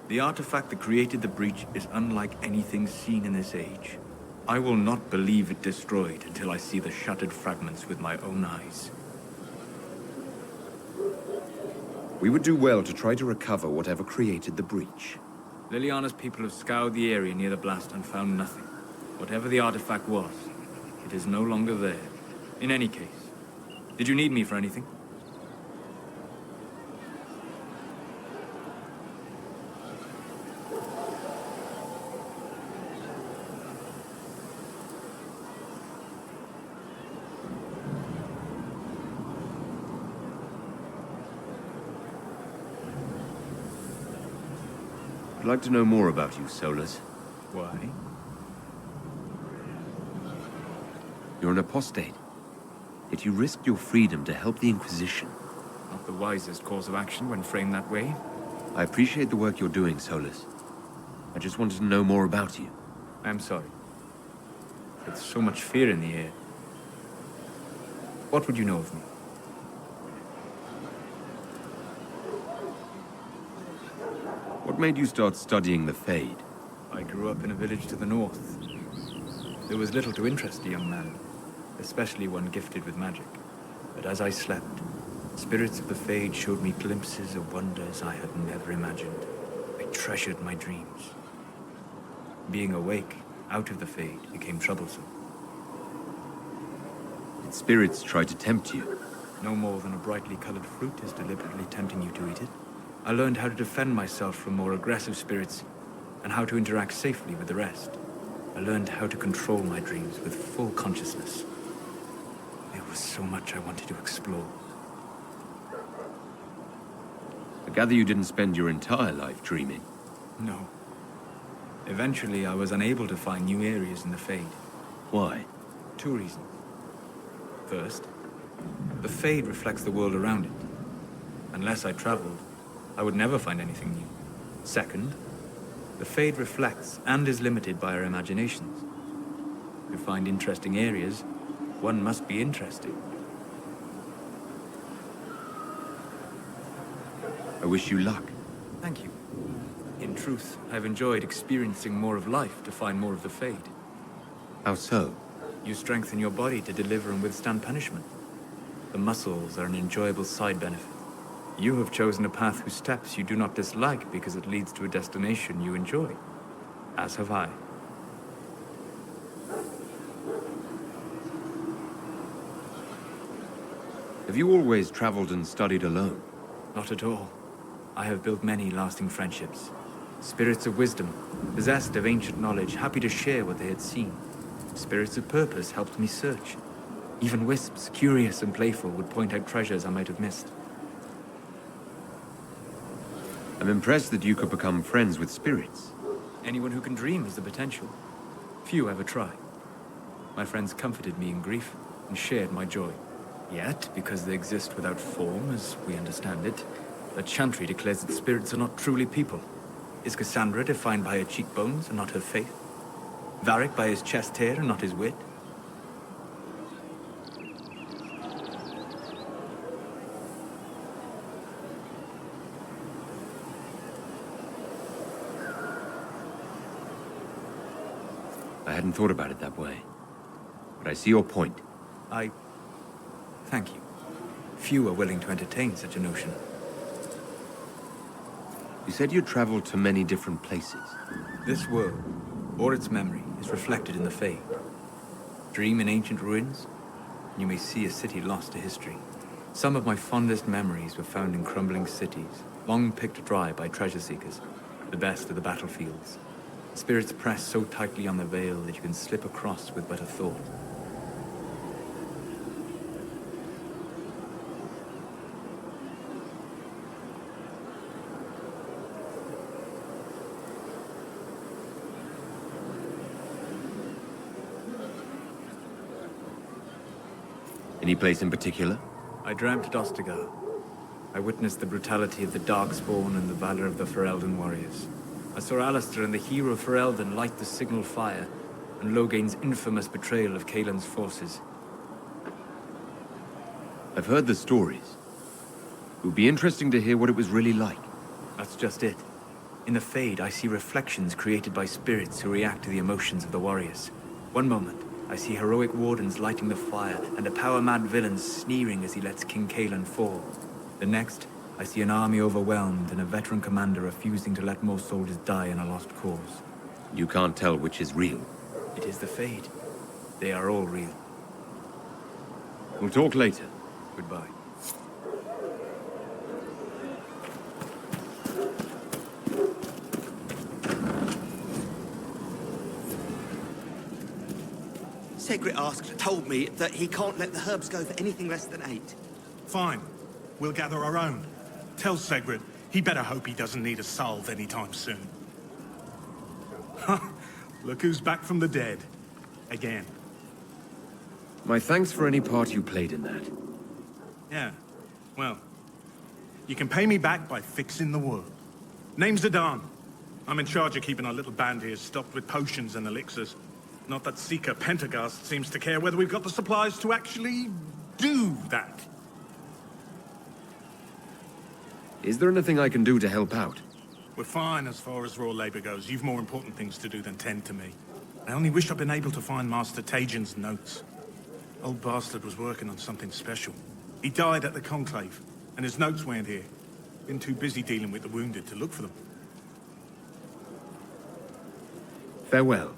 The artifact that created the breach is unlike anything seen in this age. I will not believe it destroyed until I see the shattered fragments with my own eyes. We would do well to try to recover whatever created the breach. Liliana's people have scoured the area near the blast and found nothing. Whatever the artifact was, it is no longer there. In any case, did you need me for anything? I'd like to know more about you, Solus. Why? You're an apostate. Yet you risked your freedom to help the Inquisition. Not the wisest course of action when framed that way. I appreciate the work you're doing, Solus. I just wanted to know more about you. I'm sorry. There's so much fear in the air. What would you know of me? What made you start studying the Fade? I grew up in a village to the north. There was little to interest a young man, especially one gifted with magic. But as I slept, spirits of the Fade showed me glimpses of wonders I had never imagined. I treasured my dreams. Being awake, out of the Fade, became troublesome. Did spirits try to tempt you? No more than a brightly colored fruit is deliberately tempting you to eat it. I learned how to defend myself from more aggressive spirits, and how to interact safely with the rest. I learned how to control my dreams with full consciousness. There was so much I wanted to explore. I gather you didn't spend your entire life dreaming. No. Eventually, I was unable to find new areas in the Fade. Why? 2 reasons. First, the Fade reflects the world around it. Unless I traveled, I would never find anything new. Second, the Fade reflects and is limited by our imaginations. To find interesting areas, one must be interesting. I wish you luck. Thank you. In truth, I've enjoyed experiencing more of life to find more of the Fade. How so? You strengthen your body to deliver and withstand punishment. The muscles are an enjoyable side benefit. You have chosen a path whose steps you do not dislike because it leads to a destination you enjoy. As have I. Have you always traveled and studied alone? Not at all. I have built many lasting friendships. Spirits of wisdom, possessed of ancient knowledge, happy to share what they had seen. Spirits of purpose helped me search. Even wisps, curious and playful, would point out treasures I might have missed. I'm impressed that you could become friends with spirits. Anyone who can dream has the potential. Few ever try. My friends comforted me in grief and shared my joy. Yet, because they exist without form, as we understand it, the Chantry declares that spirits are not truly people. Is Cassandra defined by her cheekbones and not her face? Varric by his chest hair and not his wit? I hadn't thought about it that way. But I see your point. Thank you. Few are willing to entertain such a notion. You said you traveled to many different places. This world, or its memory, is reflected in the Fade. Dream in ancient ruins, and you may see a city lost to history. Some of my fondest memories were found in crumbling cities, long picked dry by treasure seekers, the best of the battlefields. Spirits press so tightly on the veil that you can slip across with but a thought. Any place in particular? I dreamt at Ostagar. I witnessed the brutality of the Darkspawn and the valor of the Ferelden warriors. I saw Alistair and the hero Ferelden light the signal fire, and Logain's infamous betrayal of Kaelin's forces. I've heard the stories. It would be interesting to hear what it was really like. That's just it. In the Fade, I see reflections created by spirits who react to the emotions of the warriors. One moment, I see heroic wardens lighting the fire, and a power-mad villain sneering as he lets King Kaelin fall. The next, I see an army overwhelmed and a veteran commander refusing to let more soldiers die in a lost cause. You can't tell which is real. It is the Fade. They are all real. We'll talk later. Goodbye. Segrit told me that he can't let the herbs go for anything less than 8. Fine. We'll gather our own. Tell Segrit he better hope he doesn't need a salve anytime soon. Look who's back from the dead. Again. My thanks for any part you played in that. Yeah. Well, you can pay me back by fixing the world. Name's Zidane. I'm in charge of keeping our little band here stocked with potions and elixirs. Not that Seeker Pentagast seems to care whether we've got the supplies to actually do that. Is there anything I can do to help out? We're fine as far as raw labor goes. You've more important things to do than tend to me. I only wish I'd been able to find Master Tajin's notes. Old bastard was working on something special. He died at the Conclave, and his notes weren't here. Been too busy dealing with the wounded to look for them. Farewell.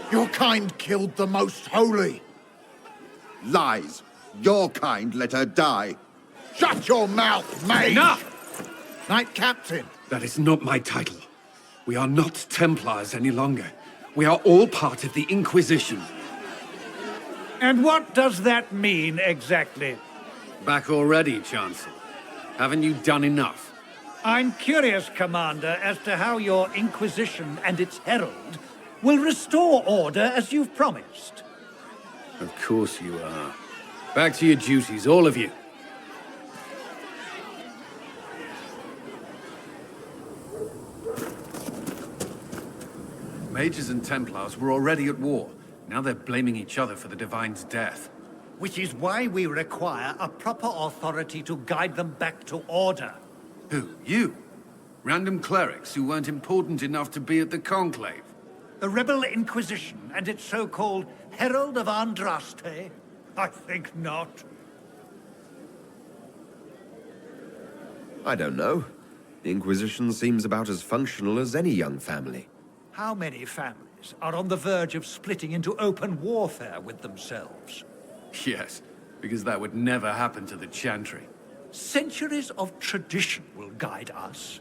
Your kind killed the most holy. Lies. Your kind let her die. Shut your mouth, mate! Enough! Knight Captain. That is not my title. We are not Templars any longer. We are all part of the Inquisition. And what does that mean, exactly? Back already, Chancellor. Haven't you done enough? I'm curious, Commander, as to how your Inquisition and its herald will restore order as you've promised. Of course you are. Back to your duties, all of you. Mages and Templars were already at war. Now they're blaming each other for the Divine's death. Which is why we require a proper authority to guide them back to order. Who? You? Random clerics who weren't important enough to be at the Conclave? The Rebel Inquisition and its so-called Herald of Andraste? I think not. I don't know. The Inquisition seems about as functional as any young family. How many families are on the verge of splitting into open warfare with themselves? Yes, because that would never happen to the Chantry. Centuries of tradition will guide us.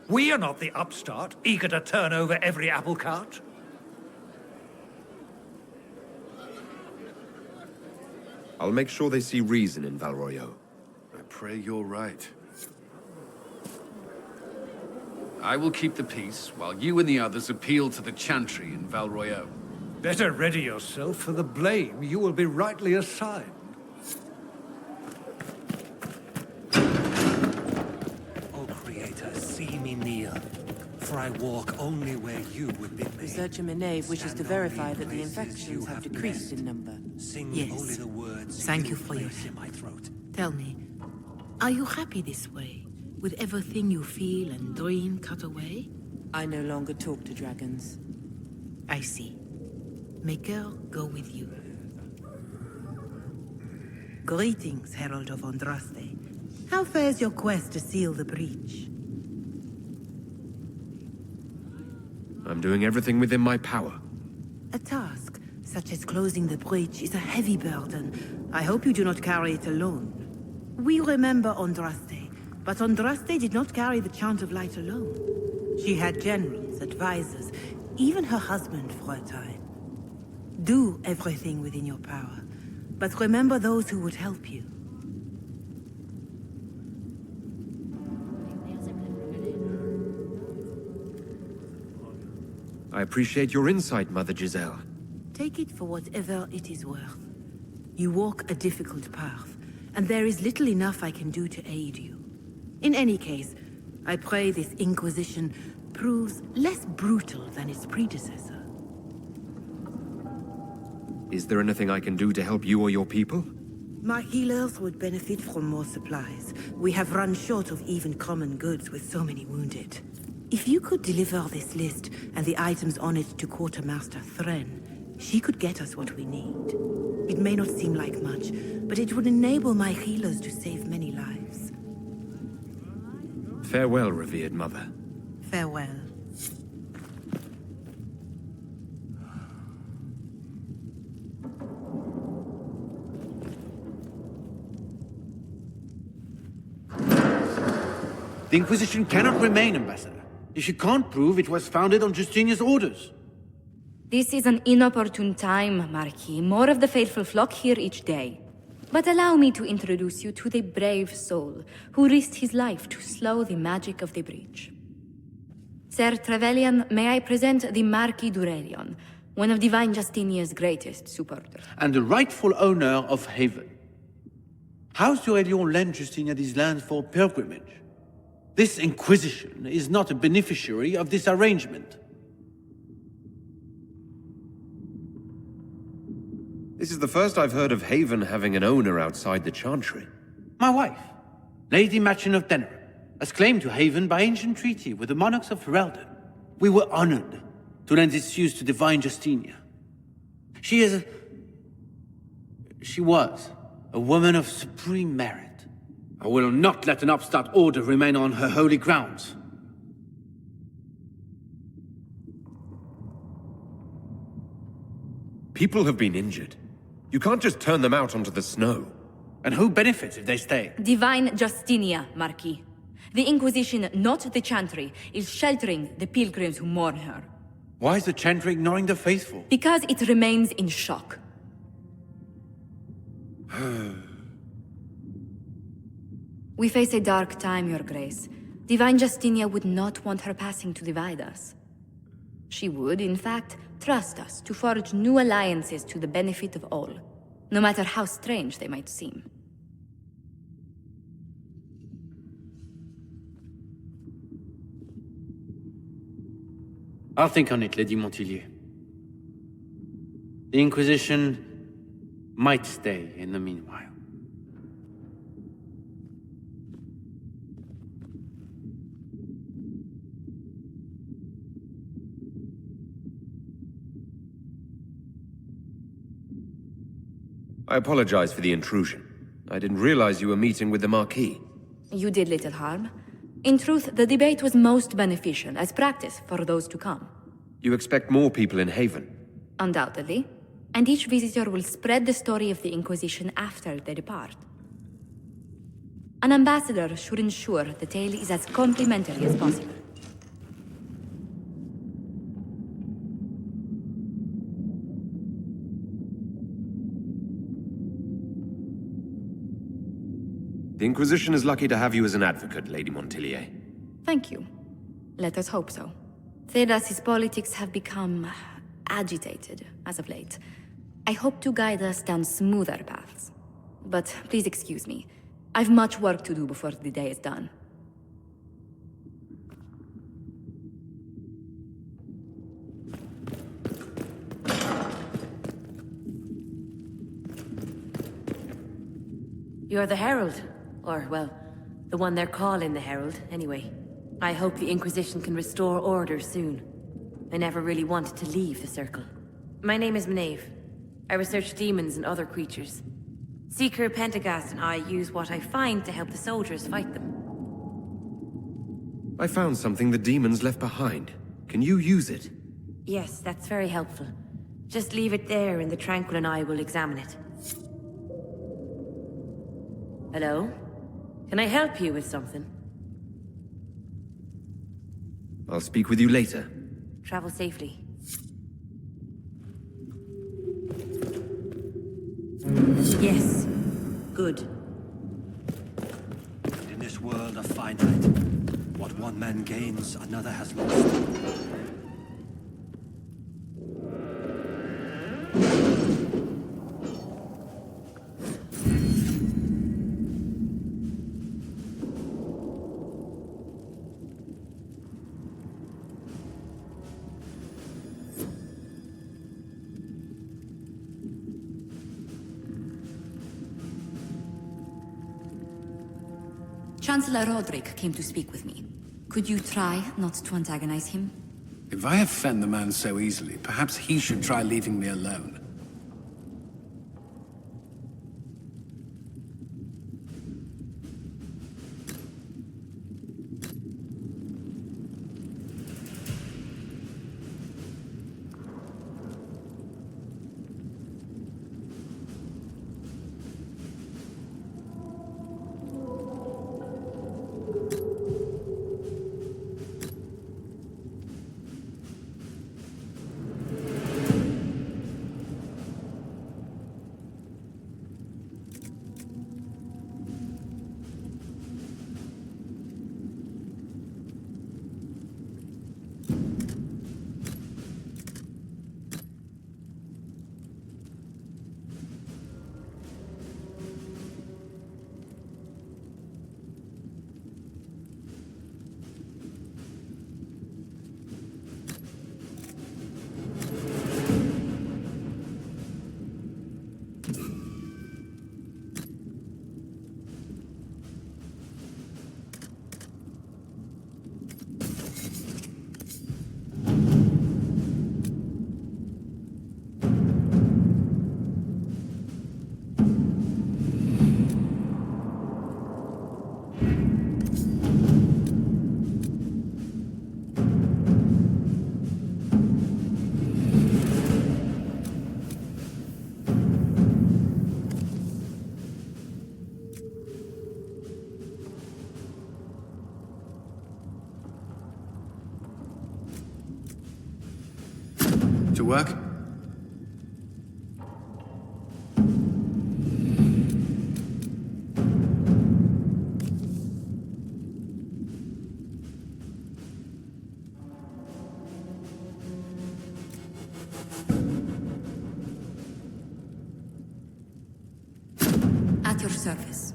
We are not the upstart, eager to turn over every apple cart. I'll make sure they see reason in Val Royeaux. I pray you're right. I will keep the peace, while you and the others appeal to the Chantry in Val Royeaux. Better ready yourself for the blame you will be rightly assigned. O Creator, see me kneel, for I walk only where you would bid me. Researcher Menave wishes to verify that the infections have decreased in number. Sing Yes. only the words Thank you for your place in help. my throat. Tell me, are you happy this way? With everything you feel and dream cut away? I no longer talk to dragons. I see. May girl go with you. Greetings, Herald of Andraste. How fares your quest to seal the breach? I'm doing everything within my power. A task, such as closing the breach, is a heavy burden. I hope you do not carry it alone. We remember Andraste, but Andraste did not carry the Chant of Light alone. She had generals, advisors, even her husband for a time. Do everything within your power, but remember those who would help you. I appreciate your insight, Mother Giselle. Take it for whatever it is worth. You walk a difficult path, and there is little enough I can do to aid you. In any case, I pray this Inquisition proves less brutal than its predecessor. Is there anything I can do to help you or your people? My healers would benefit from more supplies. We have run short of even common goods with so many wounded. If you could deliver this list and the items on it to Quartermaster Thren, she could get us what we need. It may not seem like much, but it would enable my healers to save many lives. Farewell, revered mother. Farewell. The Inquisition cannot remain, Ambassador, if you can't prove it was founded on Justinian's orders. This is an inopportune time, Marquis. More of the faithful flock here each day. But allow me to introduce you to the brave soul who risked his life to slow the magic of the breach. Sir Trevelyan, may I present the Marquis d'Aurelion, one of Divine Justinia's greatest supporters. And the rightful owner of Haven. House d'Aurelion lent Justinia these lands for pilgrimage. This Inquisition is not a beneficiary of this arrangement. This is the first I've heard of Haven having an owner outside the Chantry. My wife, Lady Machin of Denerim, has claimed to Haven by ancient treaty with the monarchs of Ferelden. We were honored to lend its use to Divine Justinia. She was a woman of supreme merit. I will not let an upstart order remain on her holy grounds. People have been injured. You can't just turn them out onto the snow. And who benefits if they stay? Divine Justinia, Marquis. The Inquisition, not the Chantry, is sheltering the pilgrims who mourn her. Why is the Chantry ignoring the faithful? Because it remains in shock. We face a dark time, Your Grace. Divine Justinia would not want her passing to divide us. She would, in fact, trust us to forge new alliances to the benefit of all, no matter how strange they might seem. I'll think on it, Lady Montilyet. The Inquisition might stay in the meanwhile. I apologize for the intrusion. I didn't realize you were meeting with the Marquis. You did little harm. In truth, the debate was most beneficial as practice for those to come. You expect more people in Haven? Undoubtedly. And each visitor will spread the story of the Inquisition after they depart. An ambassador should ensure the tale is as complimentary as possible. The Inquisition is lucky to have you as an advocate, Lady Montilyet. Thank you. Let us hope so. Thedas's politics have become agitated as of late. I hope to guide us down smoother paths. But please excuse me. I've much work to do before the day is done. You're the Herald. Or, well, the one they're calling the Herald, anyway. I hope the Inquisition can restore order soon. I never really wanted to leave the Circle. My name is Maeve. I research demons and other creatures. Seeker, Pentagast, and I use what I find to help the soldiers fight them. I found something the demons left behind. Can you use it? Yes, that's very helpful. Just leave it there and the Tranquil and I will examine it. Hello? Can I help you with something? I'll speak with you later. Travel safely. Yes. Good. And in this world of finite, what one man gains, another has lost. Chancellor Roderick came to speak with me. Could you try not to antagonize him? If I offend the man so easily, perhaps he should try leaving me alone. To work? At your service.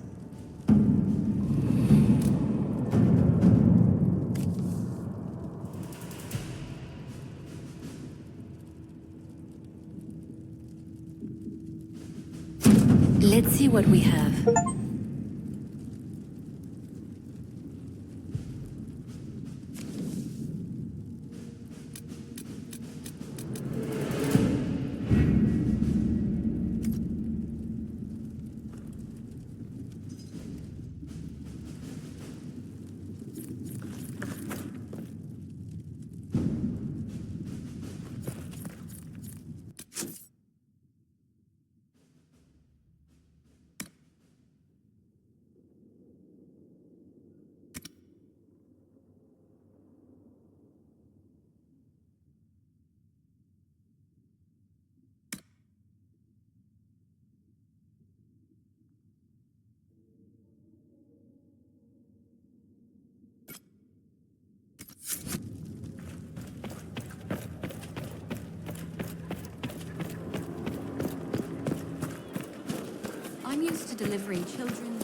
Let's see what we have. I'm used to delivering children